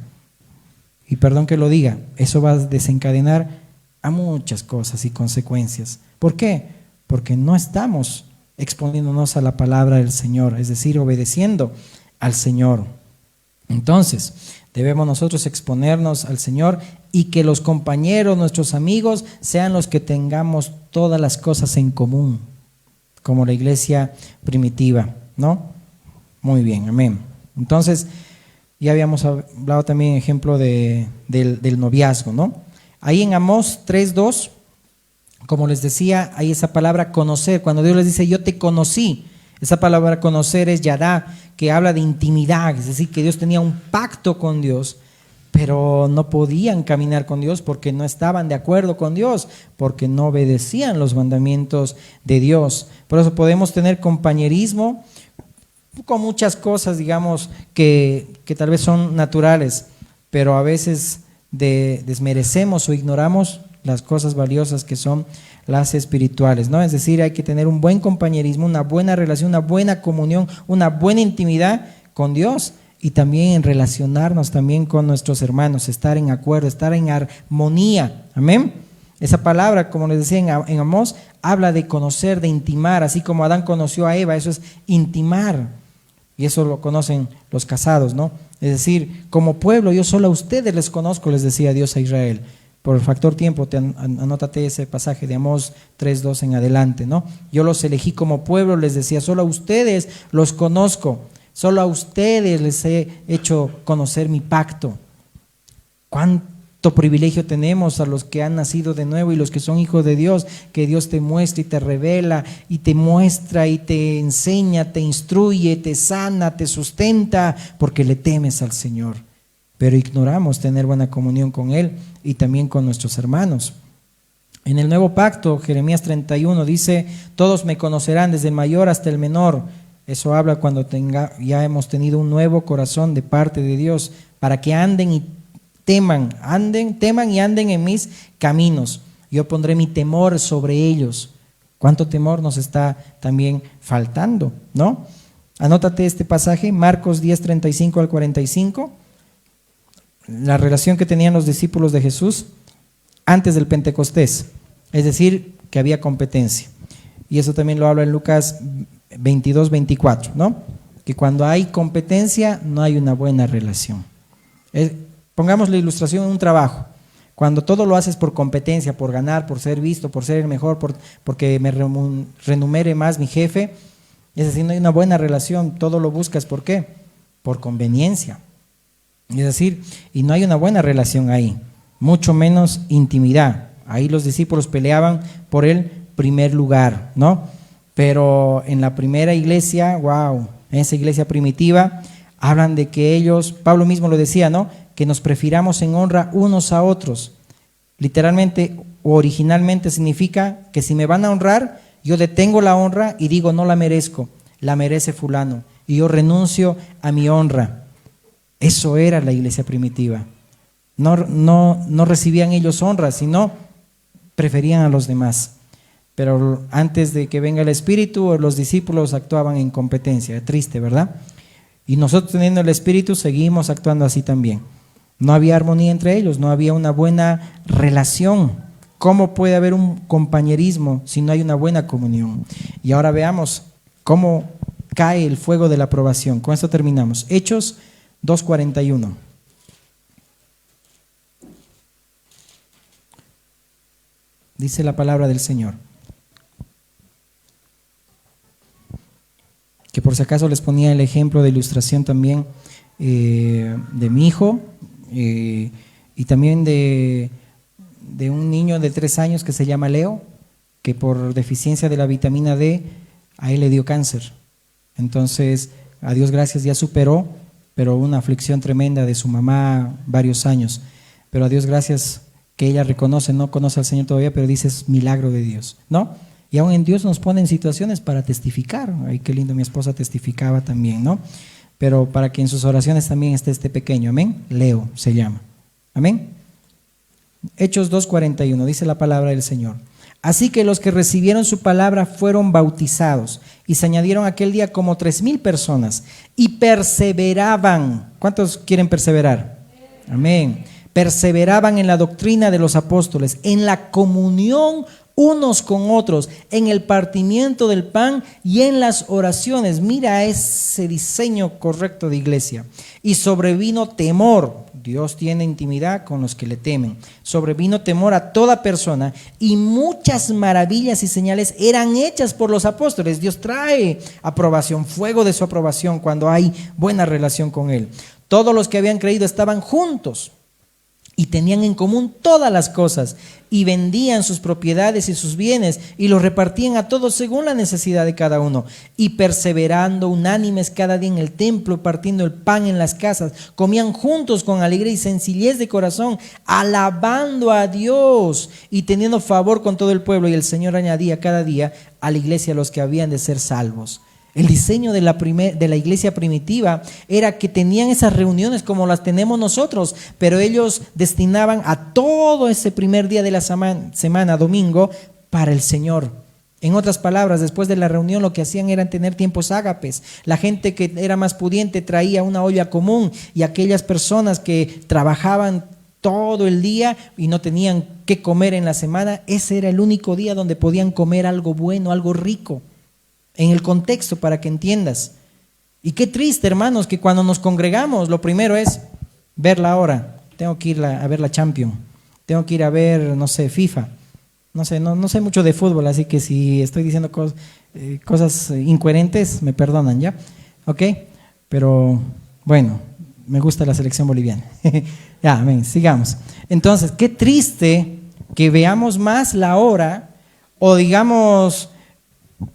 Y perdón que lo diga, eso va a desencadenar a muchas cosas y consecuencias. ¿Por qué? Porque no estamos exponiéndonos a la palabra del Señor, es decir, obedeciendo al Señor. Entonces, debemos nosotros exponernos al Señor y que los compañeros, nuestros amigos, sean los que tengamos todas las cosas en común, como la iglesia primitiva, ¿no? Muy bien, amén. Entonces, ya habíamos hablado también ejemplo del noviazgo, ¿no? Ahí en Amós 3:2, como les decía, hay esa palabra conocer. Cuando Dios les dice, yo te conocí, es Esa palabra conocer es yadá, que habla de intimidad, es decir, que Dios tenía un pacto con Dios, pero no podían caminar con Dios porque no estaban de acuerdo con Dios, porque no obedecían los mandamientos de Dios. Por eso podemos tener compañerismo con muchas cosas, digamos, que tal vez son naturales, pero a veces desmerecemos o ignoramos las cosas valiosas que son las espirituales, ¿no? Es decir, hay que tener un buen compañerismo, una buena relación, una buena comunión, una buena intimidad con Dios y también en relacionarnos también con nuestros hermanos, estar en acuerdo, estar en armonía. Amén. Esa palabra, como les decía en Amós, habla de conocer, de intimar, así como Adán conoció a Eva, eso es intimar. Y eso lo conocen los casados, ¿no? Es decir, como pueblo, yo solo a ustedes les conozco, les decía Dios a Israel. Por el factor tiempo, anótate ese pasaje de Amós 3:2 en adelante, ¿no? Yo los elegí como pueblo, les decía, solo a ustedes los conozco, solo a ustedes les he hecho conocer mi pacto. ¿Cuánto privilegio tenemos a los que han nacido de nuevo y los que son hijos de Dios? Que Dios te muestra y te revela y te muestra y te enseña, te instruye, te sana, te sustenta, porque le temes al Señor. Pero ignoramos tener buena comunión con Él y también con nuestros hermanos. En el nuevo pacto, Jeremías 31 dice, todos me conocerán desde el mayor hasta el menor. Eso habla cuando ya hemos tenido un nuevo corazón de parte de Dios, para que anden y teman y anden en mis caminos. Yo pondré mi temor sobre ellos. ¿Cuánto temor nos está también faltando, no? Anótate este pasaje, Marcos 10:35 al 45. La relación que tenían los discípulos de Jesús antes del Pentecostés, es decir, que había competencia. Y eso también lo habla en Lucas 22:24, ¿no? Que cuando hay competencia no hay una buena relación. Pongamos la ilustración en un trabajo. Cuando todo lo haces por competencia, por ganar, por ser visto, por ser el mejor, porque me renumere más mi jefe, es decir, no hay una buena relación, todo lo buscas, ¿por qué? Por conveniencia. Es decir, y no hay una buena relación ahí, mucho menos intimidad. Ahí los discípulos peleaban por el primer lugar, ¿no? Pero en la primera iglesia, wow, en esa iglesia primitiva, hablan de que ellos, Pablo mismo lo decía, ¿no? Que nos prefiramos en honra unos a otros. Literalmente o originalmente significa que si me van a honrar, yo detengo la honra y digo no la merezco, la merece fulano, y yo renuncio a mi honra. Eso era la iglesia primitiva. No recibían ellos honra, sino preferían a los demás. Pero antes de que venga el Espíritu, los discípulos actuaban en competencia. Triste, ¿verdad? Y nosotros teniendo el Espíritu seguimos actuando así también. No había armonía entre ellos, no había una buena relación. ¿Cómo puede haber un compañerismo si no hay una buena comunión? Y ahora veamos cómo cae el fuego de la aprobación. Con esto terminamos. Hechos 2:41. Dice la palabra del Señor. Que por si acaso les ponía el ejemplo de ilustración también de mi hijo y también de un niño de 3 años que se llama Leo, que por deficiencia de la vitamina D a él le dio cáncer. Entonces, a Dios gracias, ya superó, pero una aflicción tremenda de su mamá varios años. Pero a Dios gracias que ella reconoce, no conoce al Señor todavía, pero dice es milagro de Dios, ¿no? Y aún en Dios nos pone en situaciones para testificar. Ay, qué lindo, mi esposa testificaba también, ¿no? Pero para que en sus oraciones también esté este pequeño, amén. Leo se llama, amén. Hechos 2:41, dice la palabra del Señor. Así que los que recibieron su palabra fueron bautizados y se añadieron aquel día como 3,000 personas y perseveraban. ¿Cuántos quieren perseverar? Amén. Perseveraban en la doctrina de los apóstoles, en la comunión unos con otros, en el partimiento del pan y en las oraciones. Mira ese diseño correcto de iglesia. Y sobrevino temor. Dios tiene intimidad con los que le temen. Sobrevino temor a toda persona y muchas maravillas y señales eran hechas por los apóstoles. Dios trae aprobación, fuego de su aprobación cuando hay buena relación con Él. Todos los que habían creído estaban juntos. y tenían en común todas las cosas, y vendían sus propiedades y sus bienes, y los repartían a todos según la necesidad de cada uno. Y perseverando unánimes cada día en el templo, partiendo el pan en las casas, comían juntos con alegría y sencillez de corazón, alabando a Dios y teniendo favor con todo el pueblo. Y el Señor añadía cada día a la iglesia los que habían de ser salvos. El diseño de la iglesia primitiva era que tenían esas reuniones como las tenemos nosotros, pero ellos destinaban a todo ese primer día de la semana, domingo, para el Señor. En otras palabras, después de la reunión lo que hacían era tener tiempos ágapes. La gente que era más pudiente traía una olla común, y aquellas personas que trabajaban todo el día y no tenían qué comer en la semana, ese era el único día donde podían comer algo bueno, algo rico. En el contexto, para que entiendas. Y qué triste, hermanos, que cuando nos congregamos, lo primero es ver la hora. Tengo que ir a ver la Champions. Tengo que ir a ver, no sé, FIFA. No sé mucho de fútbol, así que si estoy diciendo cosas incoherentes, me perdonan, ¿ya? ¿Ok? Pero, bueno, me gusta la selección boliviana. Ya, amén, sigamos. Entonces, qué triste que veamos más la hora, o digamos,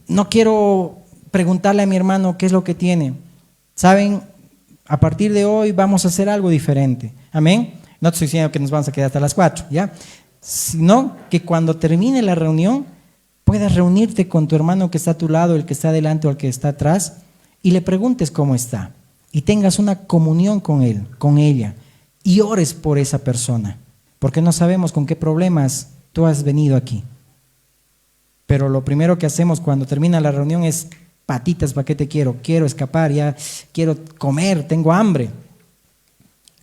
no quiero preguntarle a mi hermano qué es lo que tiene. Saben, a partir de hoy vamos a hacer algo diferente. Amén. No te estoy diciendo que nos vamos a quedar hasta las 4, ¿ya? Sino que cuando termine la reunión puedas reunirte con tu hermano que está a tu lado, el que está adelante o el que está atrás, y le preguntes cómo está, y tengas una comunión con él, con ella, y ores por esa persona, porque no sabemos con qué problemas tú has venido aquí. Pero lo primero que hacemos cuando termina la reunión es: patitas, ¿para qué te quiero? Quiero escapar, ya quiero comer, tengo hambre.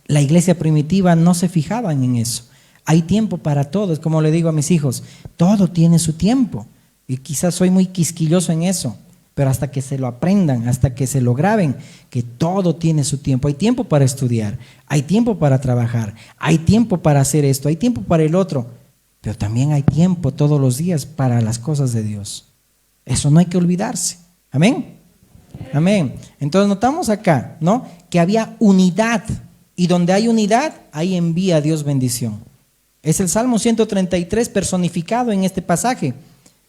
La iglesia primitiva no se fijaban en eso. Hay tiempo para todo, es como le digo a mis hijos, todo tiene su tiempo. Y quizás soy muy quisquilloso en eso, pero hasta que se lo aprendan, hasta que se lo graben, que todo tiene su tiempo. Hay tiempo para estudiar, hay tiempo para trabajar, hay tiempo para hacer esto, hay tiempo para el otro. Pero también hay tiempo todos los días para las cosas de Dios. Eso no hay que olvidarse. Amén. Amén. Entonces notamos acá, ¿no?, que había unidad. Y donde hay unidad, ahí envía Dios bendición. Es el Salmo 133 personificado en este pasaje.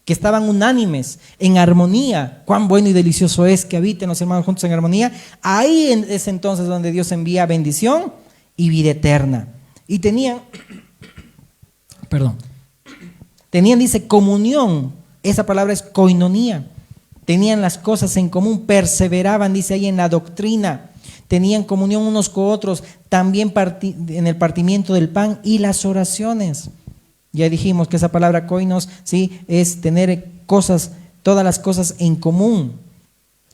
Que estaban unánimes, en armonía. Cuán bueno y delicioso es que habiten los hermanos juntos en armonía. Ahí es entonces donde Dios envía bendición y vida eterna. Y tenían, dice, comunión. Esa palabra es koinonía. Tenían las cosas en común, perseveraban, dice ahí, en la doctrina. Tenían comunión unos con otros, también en el partimiento del pan y las oraciones. Ya dijimos que esa palabra koinos, sí, es tener cosas, todas las cosas en común.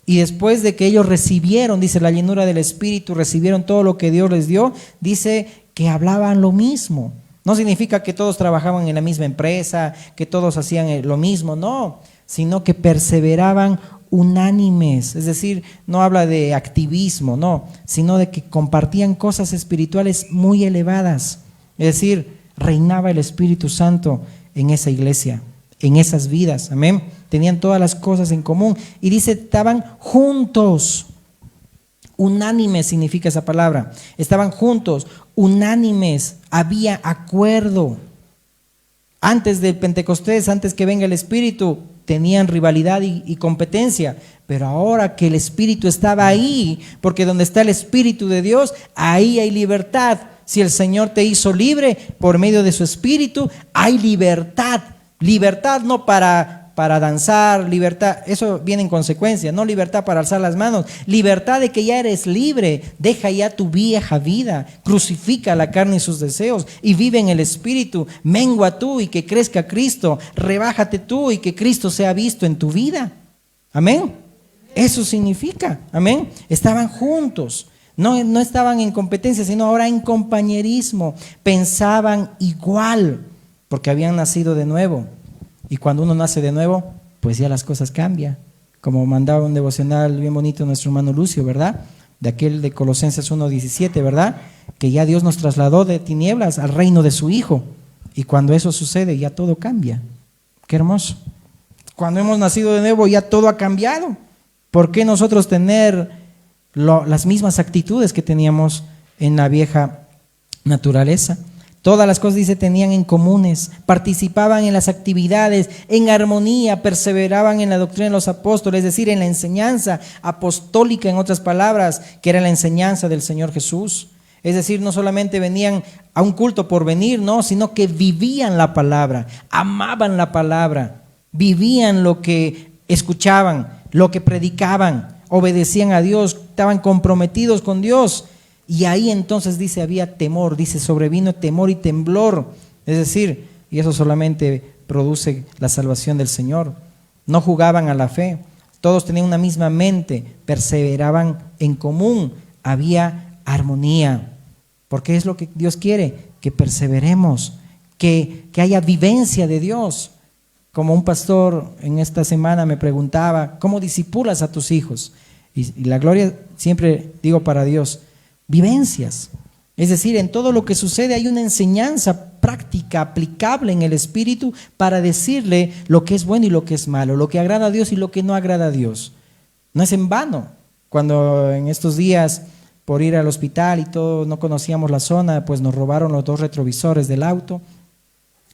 Y después de que ellos recibieron, dice, la llenura del Espíritu, recibieron todo lo que Dios les dio, dice que hablaban lo mismo. No significa que todos trabajaban en la misma empresa, que todos hacían lo mismo, no, sino que perseveraban unánimes. Es decir, no habla de activismo, no, sino de que compartían cosas espirituales muy elevadas. Es decir, reinaba el Espíritu Santo en esa iglesia, en esas vidas, amén. Tenían todas las cosas en común. Y dice, estaban juntos. Unánimes significa esa palabra. Estaban juntos, unánimes, había acuerdo. Antes del Pentecostés, antes que venga el Espíritu, tenían rivalidad y competencia, pero ahora que el Espíritu estaba ahí, porque donde está el Espíritu de Dios, ahí hay libertad. Si el Señor te hizo libre por medio de su Espíritu, hay libertad. Libertad no para danzar, libertad, eso viene en consecuencia, no libertad para alzar las manos, libertad de que ya eres libre, deja ya tu vieja vida, crucifica la carne y sus deseos y vive en el Espíritu, mengua tú y que crezca Cristo, rebájate tú y que Cristo sea visto en tu vida. Amén. Eso significa, amén. Estaban juntos, no estaban en competencia, sino ahora en compañerismo, pensaban igual, porque habían nacido de nuevo. Y cuando uno nace de nuevo, pues ya las cosas cambian. Como mandaba un devocional bien bonito nuestro hermano Lucio, ¿verdad? De aquel de Colosenses 1:17, ¿verdad? Que ya Dios nos trasladó de tinieblas al reino de su Hijo. Y cuando eso sucede, ya todo cambia. Qué hermoso. Cuando hemos nacido de nuevo, ya todo ha cambiado. ¿Por qué nosotros tener las mismas actitudes que teníamos en la vieja naturaleza? Todas las cosas, dice, tenían en comunes, participaban en las actividades, en armonía, perseveraban en la doctrina de los apóstoles, es decir, en la enseñanza apostólica, en otras palabras, que era la enseñanza del Señor Jesús. Es decir, no solamente venían a un culto por venir, no, sino que vivían la palabra, amaban la palabra, vivían lo que escuchaban, lo que predicaban, obedecían a Dios, estaban comprometidos con Dios. Y ahí entonces dice, había temor, dice, sobrevino temor y temblor. Es decir, y eso solamente produce la salvación del Señor. No jugaban a la fe, todos tenían una misma mente, perseveraban en común, había armonía. Porque es lo que Dios quiere, que perseveremos, que haya vivencia de Dios. Como un pastor en esta semana me preguntaba, ¿cómo discipulas a tus hijos? Y la gloria, siempre digo para Dios, vivencias. Es decir, en todo lo que sucede hay una enseñanza práctica, aplicable en el Espíritu para decirle lo que es bueno y lo que es malo, lo que agrada a Dios y lo que no agrada a Dios. No es en vano. Cuando en estos días, por ir al hospital y todo, no conocíamos la zona, pues nos robaron los 2 retrovisores del auto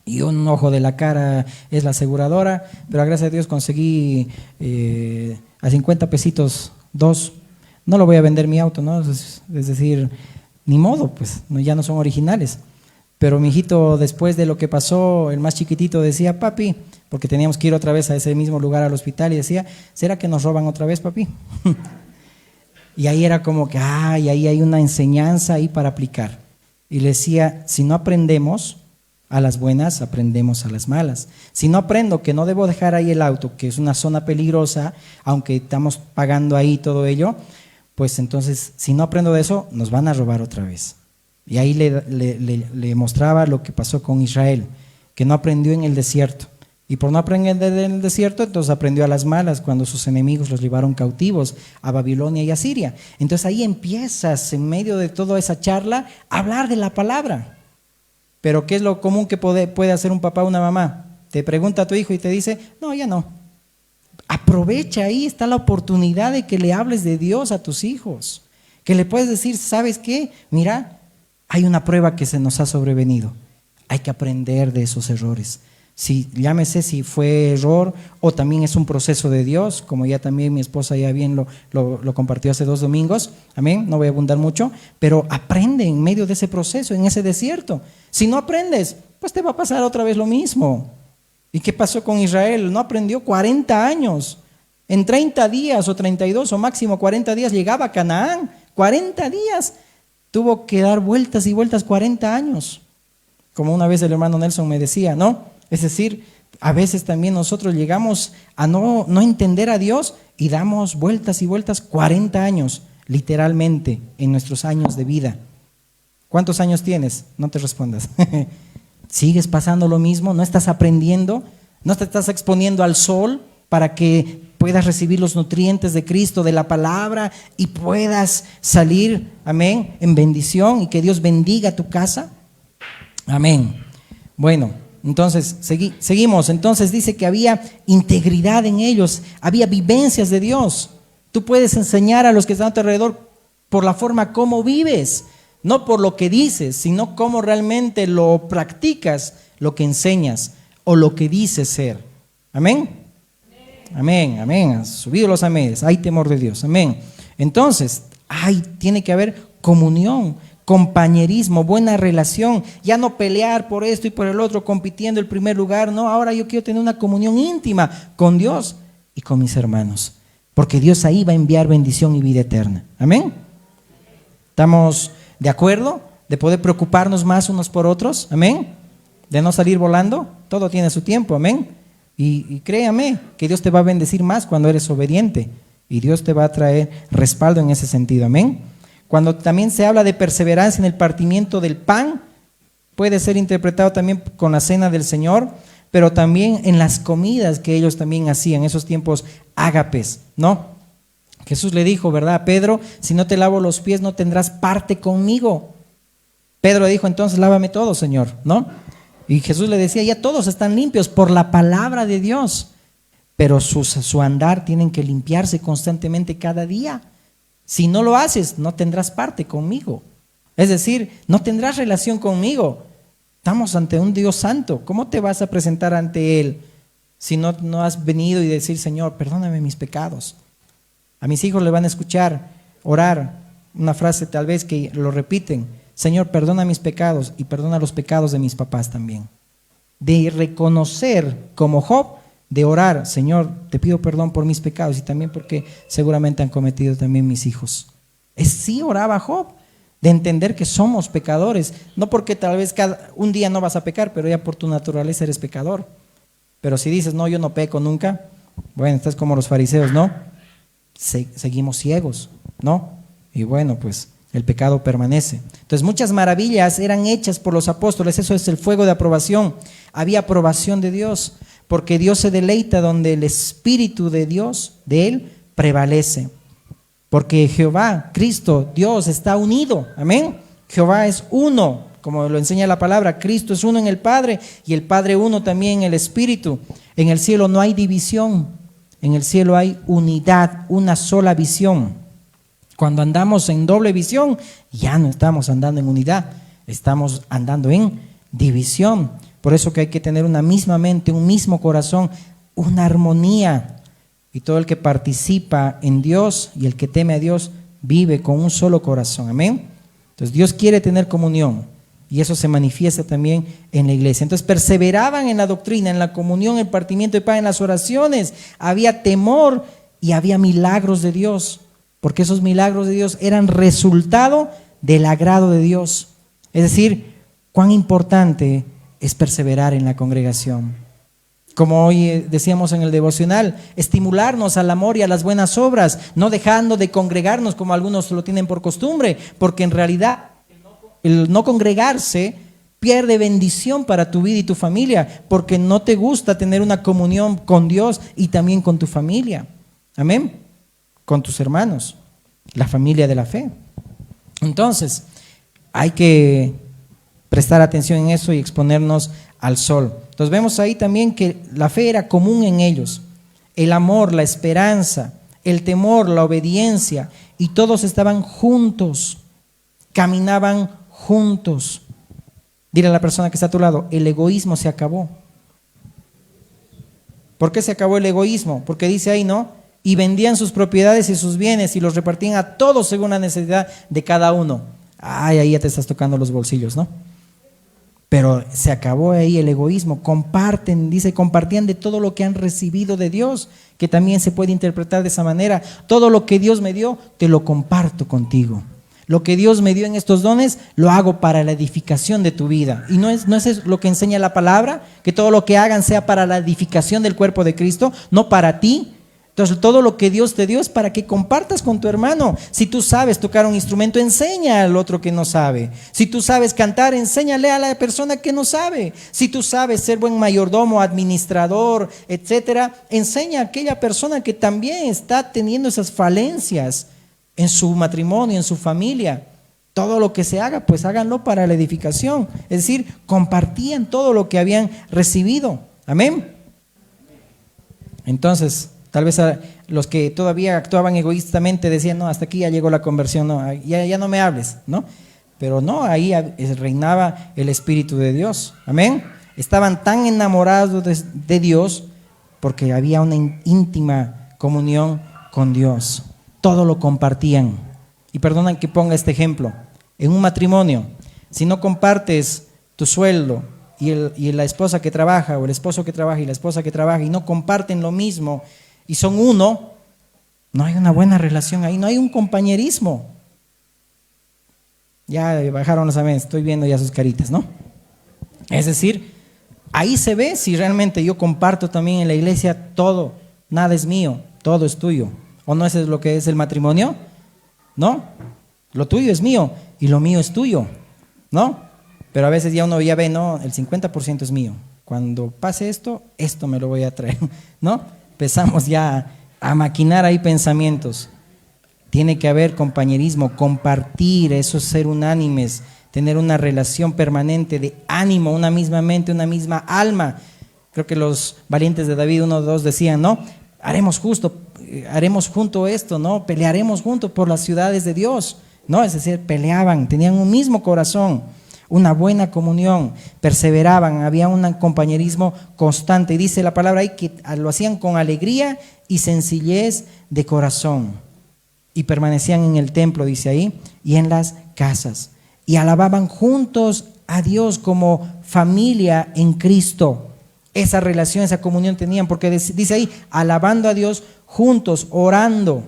y un ojo de la cara es la aseguradora, pero gracias a Dios conseguí a 50 pesitos 2. No lo voy a vender mi auto, ¿no? Es decir, ni modo, pues ya no son originales. Pero mi hijito, después de lo que pasó, el más chiquitito decía, papi, porque teníamos que ir otra vez a ese mismo lugar al hospital, y decía, ¿será que nos roban otra vez, papi? Y ahí era como que, y ahí hay una enseñanza ahí para aplicar. Y le decía, si no aprendemos a las buenas, aprendemos a las malas. Si no aprendo que no debo dejar ahí el auto, que es una zona peligrosa, aunque estamos pagando ahí todo ello, pues entonces, si no aprendo de eso, nos van a robar otra vez. Y ahí le mostraba lo que pasó con Israel, que no aprendió en el desierto. Y por no aprender en el desierto, entonces aprendió a las malas cuando sus enemigos los llevaron cautivos a Babilonia y a Siria. Entonces ahí empiezas, en medio de toda esa charla, a hablar de la palabra. Pero ¿qué es lo común que puede hacer un papá o una mamá? Te pregunta a tu hijo y te dice, no, ya no. Aprovecha, ahí está la oportunidad de que le hables de Dios a tus hijos. Que le puedes decir, ¿sabes qué? Mira, hay una prueba que se nos ha sobrevenido. Hay que aprender de esos errores. Llámese si fue error o también es un proceso de Dios, como ya también mi esposa ya bien lo compartió hace 2 domingos. Amén, no voy a abundar mucho, pero aprende en medio de ese proceso, en ese desierto. Si no aprendes, pues te va a pasar otra vez lo mismo. ¿Y qué pasó con Israel? No aprendió 40 años. En 30 días o 32 o máximo 40 días llegaba a Canaán. 40 días. Tuvo que dar vueltas y vueltas 40 años. Como una vez el hermano Nelson me decía, ¿no? Es decir, a veces también nosotros llegamos a no entender a Dios y damos vueltas y vueltas 40 años, literalmente, en nuestros años de vida. ¿Cuántos años tienes? No te respondas. ¿Sigues pasando lo mismo? ¿No estás aprendiendo? ¿No te estás exponiendo al sol para que puedas recibir los nutrientes de Cristo, de la palabra, y puedas salir, amén, en bendición y que Dios bendiga tu casa? Amén. Bueno, entonces seguimos. Entonces dice que había integridad en ellos, había vivencias de Dios. Tú puedes enseñar a los que están a tu alrededor por la forma como vives, no por lo que dices, sino cómo realmente lo practicas, lo que enseñas o lo que dices ser. Amén. Amén, amén. Has subido los aménes, hay temor de Dios. Amén. Entonces, tiene que haber comunión, compañerismo, buena relación, ya no pelear por esto y por el otro, compitiendo el primer lugar. No, ahora yo quiero tener una comunión íntima con Dios y con mis hermanos, porque Dios ahí va a enviar bendición y vida eterna. Amén. ¿Estamos de acuerdo? De poder preocuparnos más unos por otros. Amén. De no salir volando. Todo tiene su tiempo. Amén. Y créame que Dios te va a bendecir más cuando eres obediente, y Dios te va a traer respaldo en ese sentido. Amén. Cuando también se habla de perseverancia en el partimiento del pan, puede ser interpretado también con la cena del Señor, pero también en las comidas que ellos también hacían, esos tiempos ágapes, ¿no? Jesús le dijo, ¿verdad? A Pedro, si no te lavo los pies no tendrás parte conmigo. Pedro dijo, entonces lávame todo, Señor, ¿no? Y Jesús le decía, ya todos están limpios por la palabra de Dios, pero su andar tienen que limpiarse constantemente cada día. Si no lo haces, no tendrás parte conmigo. Es decir, no tendrás relación conmigo. Estamos ante un Dios santo. ¿Cómo te vas a presentar ante Él si no has venido y decir, Señor, perdóname mis pecados? A mis hijos le van a escuchar orar una frase tal vez que lo repiten: Señor, perdona mis pecados y perdona los pecados de mis papás también. De reconocer como Job, de orar, Señor, te pido perdón por mis pecados y también porque seguramente han cometido también mis hijos. Sí oraba Job, de entender que somos pecadores, no porque tal vez un día no vas a pecar, pero ya por tu naturaleza eres pecador. Pero si dices, no, yo no peco nunca, bueno, estás como los fariseos, ¿no? Seguimos ciegos, ¿no? Y bueno, pues el pecado permanece. Entonces muchas maravillas eran hechas por los apóstoles, eso es el fuego de aprobación. Había aprobación de Dios, porque Dios se deleita donde el Espíritu de Dios, de Él, prevalece. Porque Jehová, Cristo, Dios está unido, amén. Jehová es uno, como lo enseña la palabra. Cristo es uno en el Padre y el Padre uno también en el Espíritu. En el cielo no hay división, en el cielo hay unidad, una sola visión. Cuando andamos en doble visión, ya no estamos andando en unidad, estamos andando en división. Por eso que hay que tener una misma mente, un mismo corazón, una armonía. Y todo el que participa en Dios y el que teme a Dios vive con un solo corazón. Amén. Entonces Dios quiere tener comunión y eso se manifiesta también en la iglesia. Entonces perseveraban en la doctrina, en la comunión, en el partimiento de pan, en las oraciones. Había temor y había milagros de Dios, porque esos milagros de Dios eran resultado del agrado de Dios. Es decir, cuán importante es perseverar en la congregación. Como hoy decíamos en el devocional, estimularnos al amor y a las buenas obras, no dejando de congregarnos como algunos lo tienen por costumbre, porque en realidad el no congregarse pierde bendición para tu vida y tu familia, porque no te gusta tener una comunión con Dios y también con tu familia. Amén. Con tus hermanos, la familia de la fe. Entonces, hay que prestar atención en eso y exponernos al sol. Entonces vemos ahí también que la fe era común en ellos, el amor, la esperanza, el temor, la obediencia, y todos estaban juntos, caminaban juntos. Dile a la persona que está a tu lado, el egoísmo se acabó. ¿Por qué se acabó el egoísmo? Porque dice ahí, ¿no? Y vendían sus propiedades y sus bienes y los repartían a todos según la necesidad de cada uno. Ay, ahí ya te estás tocando los bolsillos, ¿no? Pero se acabó ahí el egoísmo. Comparten, dice, compartían de todo lo que han recibido de Dios, que también se puede interpretar de esa manera. Todo lo que Dios me dio, te lo comparto contigo. Lo que Dios me dio en estos dones, lo hago para la edificación de tu vida. Y no es lo que enseña la palabra, que todo lo que hagan sea para la edificación del cuerpo de Cristo, no para ti. Entonces todo lo que Dios te dio es para que compartas con tu hermano. Si tú sabes tocar un instrumento, enseña al otro que no sabe. Si tú sabes cantar, enséñale a la persona que no sabe. Si tú sabes ser buen mayordomo, administrador, etcétera, enseña a aquella persona que también está teniendo esas falencias en su matrimonio, en su familia. Todo lo que se haga, pues háganlo para la edificación. Es decir, compartían todo lo que habían recibido. Amén. Entonces, tal vez a los que todavía actuaban egoístamente decían, no, hasta aquí ya llegó la conversión, no, ya no me hables, ¿no? Pero no, ahí reinaba el Espíritu de Dios, amén. Estaban tan enamorados de Dios porque había una íntima comunión con Dios. Todo lo compartían. Y perdonan que ponga este ejemplo. En un matrimonio, si no compartes tu sueldo y la esposa que trabaja, o el esposo que trabaja y la esposa que trabaja, y no comparten lo mismo, y son uno, no hay una buena relación ahí, no hay un compañerismo. Ya bajaron los amén, estoy viendo ya sus caritas, ¿no? Es decir, ahí se ve si realmente yo comparto también en la iglesia todo, nada es mío, todo es tuyo. ¿O no eso es lo que es el matrimonio? ¿No? Lo tuyo es mío y lo mío es tuyo, ¿no? Pero a veces ya uno ya ve, no, el 50% es mío. Cuando pase esto me lo voy a traer, ¿no? Empezamos ya a maquinar ahí pensamientos. Tiene que haber compañerismo, compartir, eso es ser unánimes, tener una relación permanente de ánimo, una misma mente, una misma alma. Creo que los valientes de David 1:2 decían, ¿no? Haremos junto esto, ¿no? Pelearemos juntos por las ciudades de Dios, ¿no? Es decir, peleaban, tenían un mismo corazón. una buena comunión, perseveraban, había un compañerismo constante. Y dice la palabra ahí que lo hacían con alegría y sencillez de corazón. Y permanecían en el templo, dice ahí, y en las casas. Y alababan juntos a Dios como familia en Cristo. Esa relación, esa comunión tenían, porque dice ahí, alabando a Dios juntos, orando.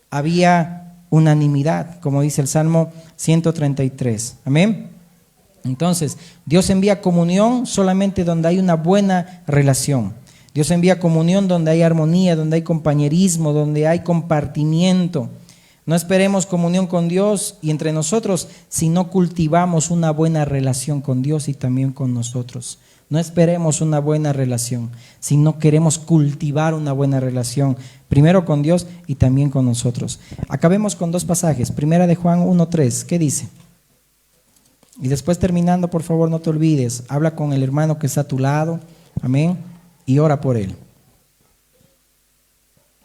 Había unanimidad, como dice el Salmo 133. Amén. Entonces, Dios envía comunión solamente donde hay una buena relación. Dios envía comunión donde hay armonía, donde hay compañerismo, donde hay compartimiento. No esperemos comunión con Dios y entre nosotros si no cultivamos una buena relación con Dios y también con nosotros. No esperemos una buena relación si no queremos cultivar una buena relación, primero con Dios y también con nosotros. Acabemos con dos pasajes. Primera de Juan 1:3, ¿qué dice? Y después terminando, por favor, no te olvides, habla con el hermano que está a tu lado, amén, y ora por él.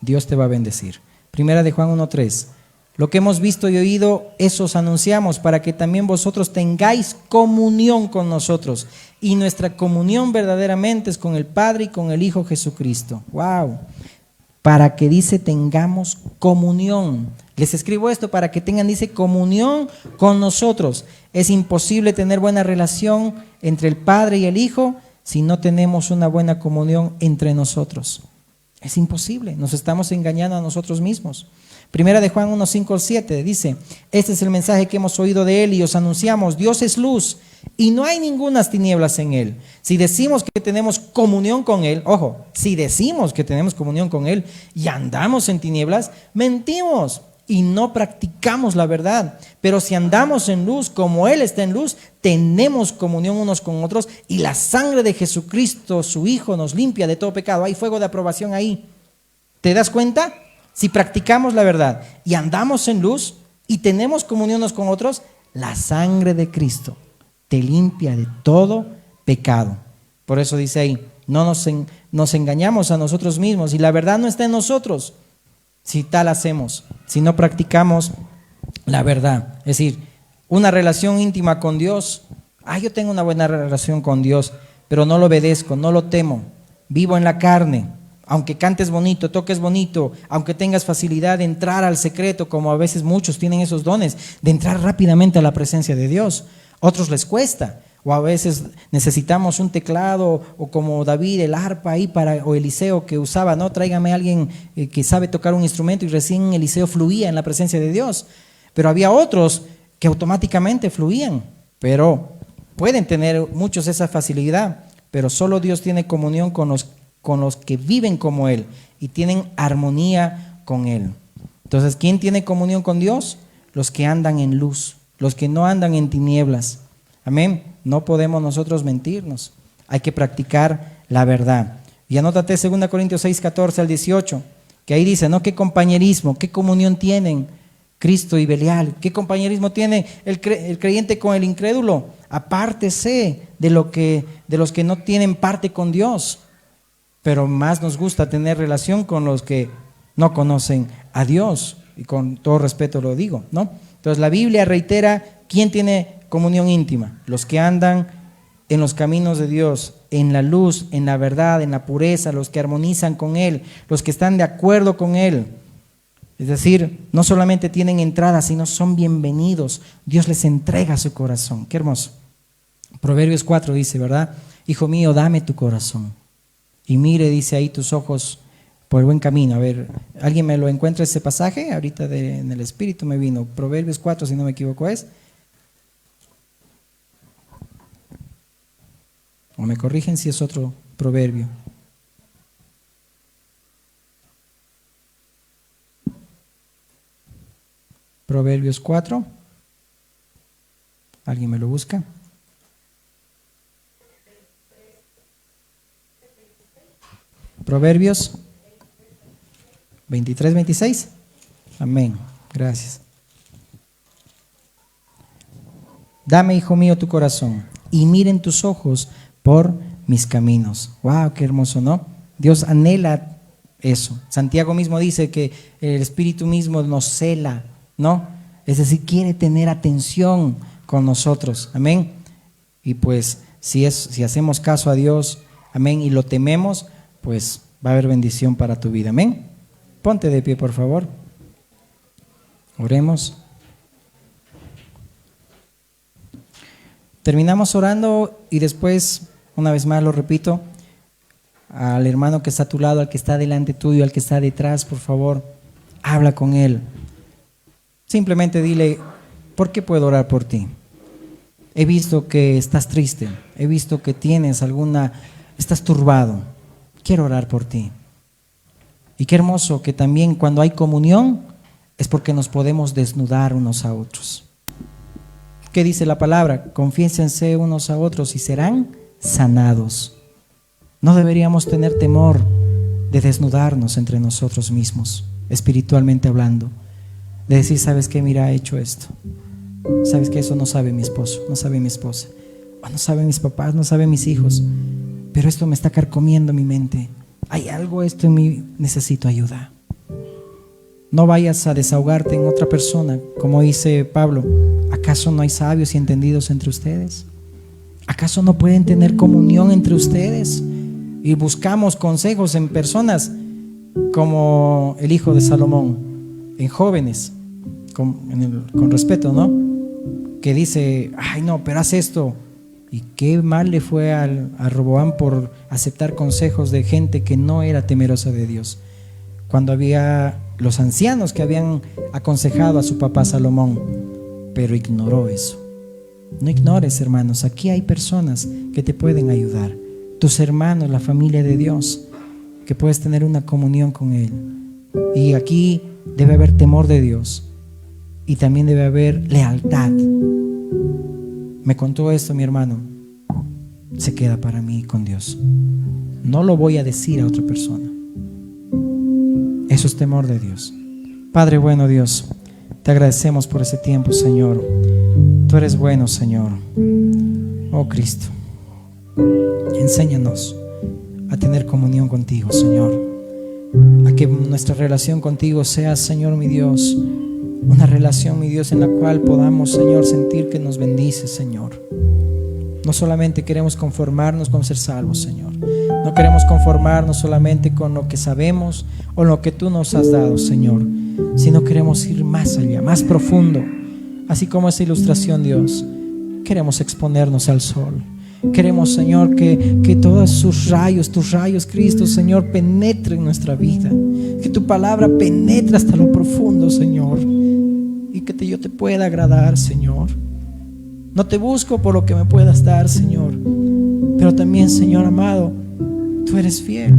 Dios te va a bendecir. Primera de Juan 1:3. Lo que hemos visto y oído, eso os anunciamos, para que también vosotros tengáis comunión con nosotros. Y nuestra comunión verdaderamente es con el Padre y con el Hijo Jesucristo. ¡Wow! Para que, dice, tengamos comunión. Les escribo esto para que tengan, dice, comunión con nosotros. Es imposible tener buena relación entre el Padre y el Hijo si no tenemos una buena comunión entre nosotros. Es imposible, nos estamos engañando a nosotros mismos. Primera de Juan 1:5-7 dice, este es el mensaje que hemos oído de Él y os anunciamos, Dios es luz y no hay ningunas tinieblas en Él. Si decimos que tenemos comunión con Él, ojo, si decimos que tenemos comunión con Él y andamos en tinieblas, mentimos y no practicamos la verdad. Pero si andamos en luz como Él está en luz, tenemos comunión unos con otros y la sangre de Jesucristo, su Hijo, nos limpia de todo pecado. Hay fuego de aprobación ahí. ¿Te das cuenta? Si practicamos la verdad y andamos en luz y tenemos comunión unos con otros, la sangre de Cristo te limpia de todo pecado. Por eso dice ahí, no nos engañamos a nosotros mismos y la verdad no está en nosotros. Si tal hacemos, si no practicamos la verdad, es decir, una relación íntima con Dios. Yo tengo una buena relación con Dios, pero no lo obedezco, no lo temo, vivo en la carne. Aunque cantes bonito, toques bonito, aunque tengas facilidad de entrar al secreto, como a veces muchos tienen esos dones, de entrar rápidamente a la presencia de Dios, otros les cuesta. O a veces necesitamos un teclado, o como David, el arpa ahí o Eliseo que usaba, no, tráigame a alguien que sabe tocar un instrumento, y recién Eliseo fluía en la presencia de Dios. Pero había otros que automáticamente fluían, pero pueden tener muchos esa facilidad, pero solo Dios tiene comunión con los que viven como Él y tienen armonía con Él. Entonces, ¿quién tiene comunión con Dios? Los que andan en luz, los que no andan en tinieblas. Amén. No podemos nosotros mentirnos. Hay que practicar la verdad. Y anótate 2 Corintios 6:14-18, que ahí dice, ¿no? ¿Qué compañerismo, qué comunión tienen Cristo y Belial? ¿Qué compañerismo tiene el creyente con el incrédulo? Apártese de los que no tienen parte con Dios. Pero más nos gusta tener relación con los que no conocen a Dios. Y con todo respeto lo digo, ¿no? Entonces la Biblia reitera, ¿quién tiene comunión íntima? Los que andan en los caminos de Dios, en la luz, en la verdad, en la pureza, los que armonizan con Él, los que están de acuerdo con Él. Es decir, no solamente tienen entrada, sino son bienvenidos. Dios les entrega su corazón. Qué hermoso. Proverbios 4 dice, ¿verdad? Hijo mío, dame tu corazón. Y mire, dice ahí, tus ojos por el buen camino. A ver, ¿alguien me lo encuentra ese pasaje? Ahorita en el Espíritu me vino. Proverbios 4, si no me equivoco, es. O me corrigen si es otro proverbio. Proverbios 4. ¿Alguien me lo busca? Proverbios 23, 26. Amén. Gracias. Dame, hijo mío, tu corazón y miren tus ojos por mis caminos. Wow, qué hermoso, ¿no? Dios anhela eso. Santiago mismo dice que el Espíritu mismo nos cela, ¿no? Es decir, quiere tener atención con nosotros. Amén. Y pues si hacemos caso a Dios, amén, y lo tememos, pues va a haber bendición para tu vida, amén. Ponte de pie, por favor. Oremos. Terminamos orando y después, una vez más lo repito, al hermano que está a tu lado, al que está delante tuyo, al que está detrás, por favor, habla con él. Simplemente dile: ¿por qué puedo orar por ti? He visto que estás triste, he visto que estás turbado. Quiero orar por ti. Y qué hermoso que también cuando hay comunión es porque nos podemos desnudar unos a otros. ¿Qué dice la palabra? Confiésense unos a otros y serán sanados. No deberíamos tener temor de desnudarnos entre nosotros mismos, espiritualmente hablando. De decir: ¿sabes qué? Mira, he hecho esto. ¿Sabes qué? Eso no sabe mi esposo, no sabe mi esposa, o no saben mis papás, no saben mis hijos. Pero esto me está carcomiendo mi mente. Hay algo esto en mí, necesito ayuda. No vayas a desahogarte en otra persona, como dice Pablo. ¿Acaso no hay sabios y entendidos entre ustedes? ¿Acaso no pueden tener comunión entre ustedes? Y buscamos consejos en personas como el hijo de Salomón, en jóvenes, con respeto, ¿no? Que dice: ay no, pero haz esto. Y qué mal le fue a Roboam por aceptar consejos de gente que no era temerosa de Dios. Cuando había los ancianos que habían aconsejado a su papá Salomón, pero ignoró eso. No ignores, hermanos, aquí hay personas que te pueden ayudar. Tus hermanos, la familia de Dios, que puedes tener una comunión con Él. Y aquí debe haber temor de Dios y también debe haber lealtad. Me contó esto mi hermano, se queda para mí con Dios. No lo voy a decir a otra persona. Eso es temor de Dios. Padre bueno, Dios, te agradecemos por ese tiempo, Señor. Tú eres bueno, Señor. Oh Cristo, enséñanos a tener comunión contigo, Señor. A que nuestra relación contigo sea, Señor mi Dios, una relación, mi Dios, en la cual podamos, Señor, sentir que nos bendices, Señor. No solamente queremos conformarnos con ser salvos, Señor. No queremos conformarnos solamente con lo que sabemos o lo que tú nos has dado, Señor, sino queremos ir más allá, más profundo. Así como esa ilustración, Dios, queremos exponernos al sol. Queremos, Señor, que todos tus rayos, Cristo, Señor, penetren nuestra vida. Que tu palabra penetre hasta lo profundo, Señor. Y que yo te pueda agradar, Señor. No te busco por lo que me puedas dar, Señor, pero también, Señor amado, tú eres fiel.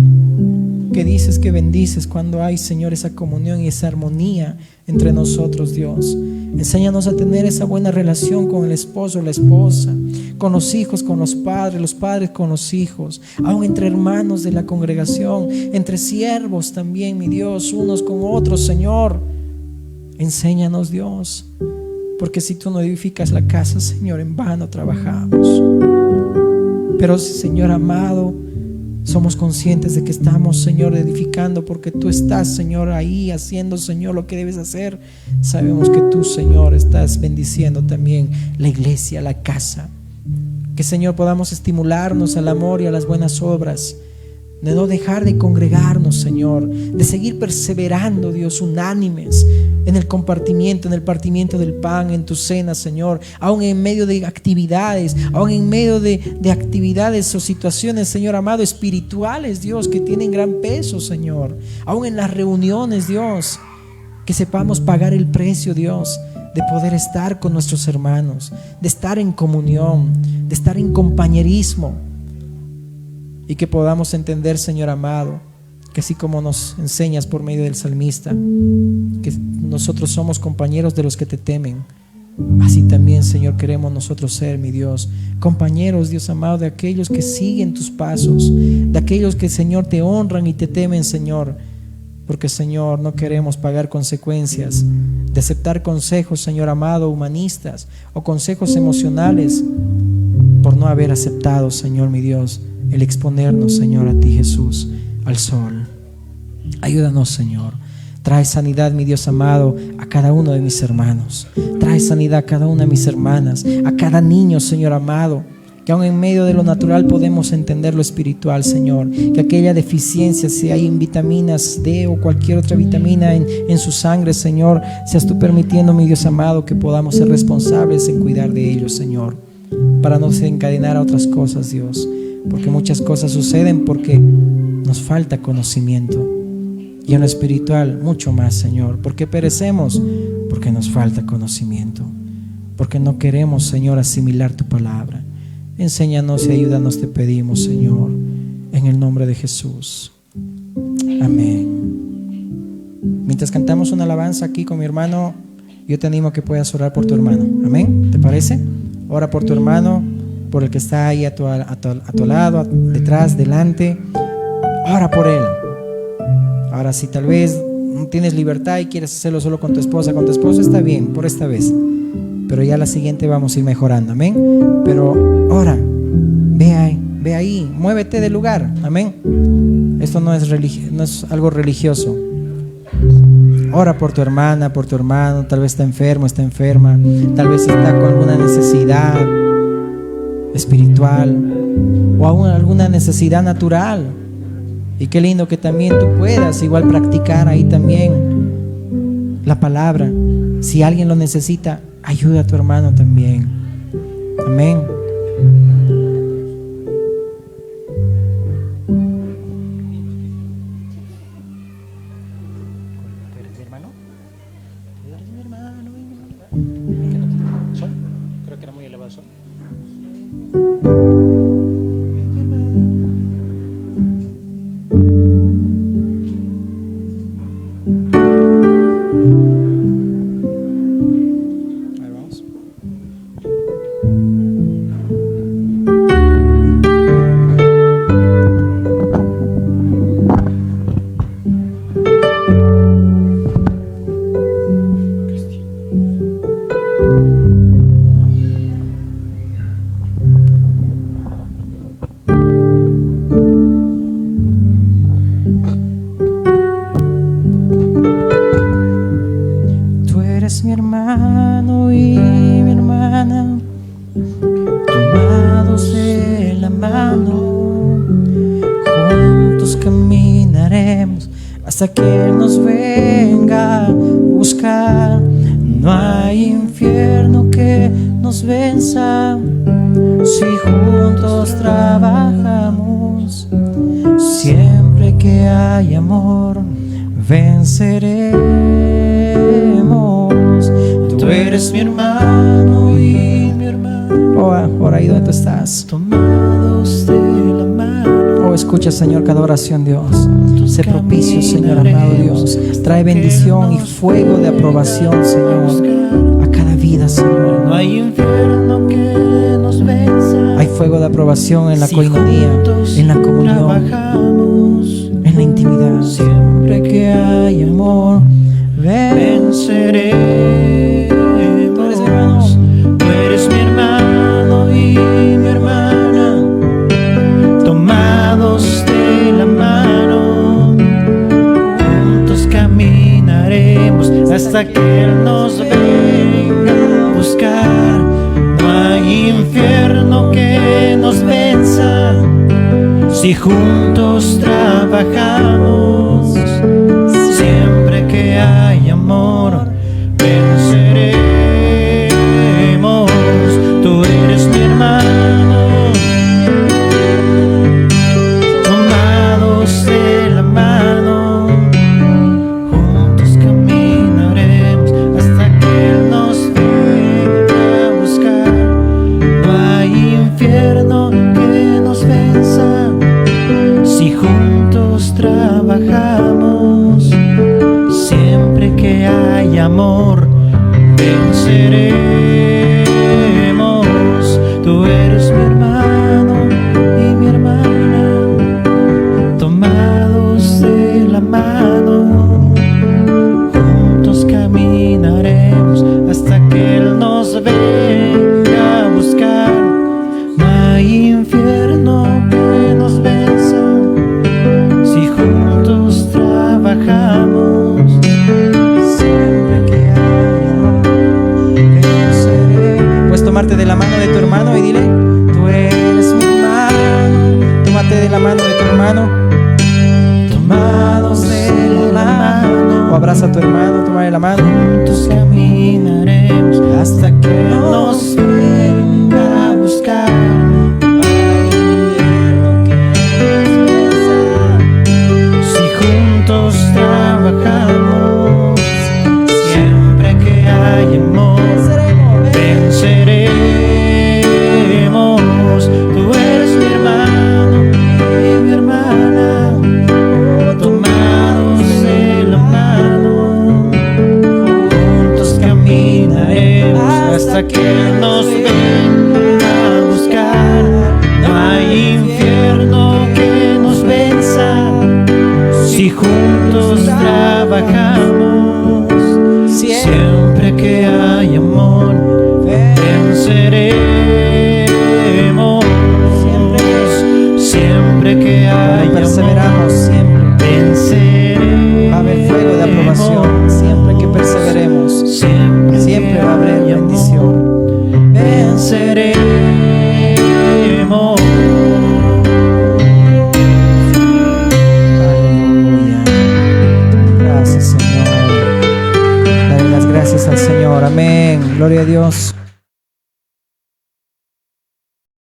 Que dices que bendices cuando hay, Señor, esa comunión y esa armonía entre nosotros, Dios. Enséñanos a tener esa buena relación con el esposo, la esposa, con los hijos, con los padres con los hijos, aún entre hermanos de la congregación, entre siervos también, mi Dios, unos con otros, Señor. Enséñanos, Dios, porque si tú no edificas la casa, Señor, en vano trabajamos. Pero, Señor amado, somos conscientes de que estamos, Señor, edificando porque tú estás, Señor, ahí haciendo, Señor, lo que debes hacer. Sabemos que tú, Señor, estás bendiciendo también la iglesia, la casa. Que, Señor, podamos estimularnos al amor y a las buenas obras, de no dejar de congregarnos, Señor, de seguir perseverando, Dios, unánimes en el compartimiento, en el partimiento del pan, en tu cena, Señor, aún en medio de actividades, aún en medio de actividades o situaciones, Señor amado, espirituales, Dios, que tienen gran peso, Señor, aún en las reuniones, Dios, que sepamos pagar el precio, Dios, de poder estar con nuestros hermanos, de estar en comunión, de estar en compañerismo. Y que podamos entender, Señor amado, que así como nos enseñas por medio del salmista, que nosotros somos compañeros de los que te temen, así también, Señor, queremos nosotros ser, mi Dios, compañeros, Dios amado, de aquellos que siguen tus pasos, de aquellos que, Señor, te honran y te temen, Señor. Porque, Señor, no queremos pagar consecuencias de aceptar consejos, Señor amado, humanistas o consejos emocionales por no haber aceptado, Señor mi Dios, el exponernos, Señor, a ti, Jesús, al sol. Ayúdanos, Señor. Trae sanidad, mi Dios amado, a cada uno de mis hermanos. Trae sanidad a cada una de mis hermanas, a cada niño, Señor amado, que aun en medio de lo natural podemos entender lo espiritual, Señor. Que aquella deficiencia, si hay en vitaminas D o cualquier otra vitamina en su sangre, Señor, seas tú permitiendo, mi Dios amado, que podamos ser responsables en cuidar de ellos, Señor, para no desencadenar a otras cosas, Dios, porque muchas cosas suceden porque nos falta conocimiento, y en lo espiritual mucho más, Señor. ¿Por qué perecemos? Porque nos falta conocimiento, porque no queremos, Señor, asimilar tu palabra. Enséñanos y ayúdanos, te pedimos, Señor, en el nombre de Jesús. Amén. Mientras cantamos una alabanza aquí con mi hermano, yo te animo a que puedas orar por tu hermano. Amén. ¿Te parece? Ora por tu hermano, por el que está ahí a tu lado, detrás, delante. Ora por él. Ahora, si tal vez no tienes libertad y quieres hacerlo solo con tu esposa, está bien, por esta vez. Pero ya la siguiente vamos a ir mejorando, amén. Pero ora, ve ahí, muévete del lugar, amén. Esto no es algo religioso. Ora por tu hermana, por tu hermano. Tal vez está enfermo, está enferma, tal vez está con alguna necesidad espiritual o aún alguna necesidad natural. Y qué lindo que también tú puedas igual practicar ahí también la palabra. Si alguien lo necesita, ayuda a tu hermano también. Amén. ¿Eres mi hermano? ¿Eres mi hermano? ¿Sol? Creo que era muy elevado el sol. Mi hermano y mi hermana, tomados de la mano, juntos caminaremos hasta que nos venga a buscar. No hay infierno que nos venza si juntos trabajamos. Siempre que hay amor, venceremos. Tú eres mi hermano y mi hermana. Por ahí donde tú estás, tomados de la mano. Escucha, Señor, cada oración, Dios. Sé propicio, Señor amado Dios. Trae bendición y fuego de aprobación, Señor, a cada vida, Señor. No hay infierno que nos venza. Hay fuego de aprobación en la coinonía, en la comunión, en la intimidad. Siempre que hay amor, venceremos. Tú eres mi hermano y mi hermana, tomados de la mano, juntos caminaremos hasta que Él nos venga a buscar. No hay infierno que nos venza si juntos trabajamos. Siempre que hay amor, venceremos. Tú eres mi hermano, tomados de la mano, juntos caminaremos hasta que Él nos venga a buscar. No hay infierno que nos venza si juntos trabajamos. Siempre que hay amor, venceremos. Tú eres mi hermano y mi hermana, tomados de la mano, juntos caminaremos hasta que Él nos venga a buscar. No hay infierno que nos venza si juntos trabajamos. Siempre que hay amor, venceré. Puedes tomarte de la mano de tu hermano y dile: tú eres abraza a tu hermano, tómale la mano.
Juntos caminaremos hasta que nos venga a buscar. Si juntos trabajamos, siempre que hay amor, venceremos. Tú eres mi hermano y mi hermana, tomados de la mano. Juntos caminaremos hasta que nos venga a buscar. No hay infierno que nos venza si juntos trabajamos. Siempre que hay amor, venceremos. Siempre que hay
Perseveramos
amor,
siempre.
venceremos.
Va a haber fuego de aprobación. Siempre que perseveremos, siempre va a haber bendición.
Venceremos.
Aleluya. Gracias, Señor. Dale las gracias al Señor. Amén. Gloria a Dios.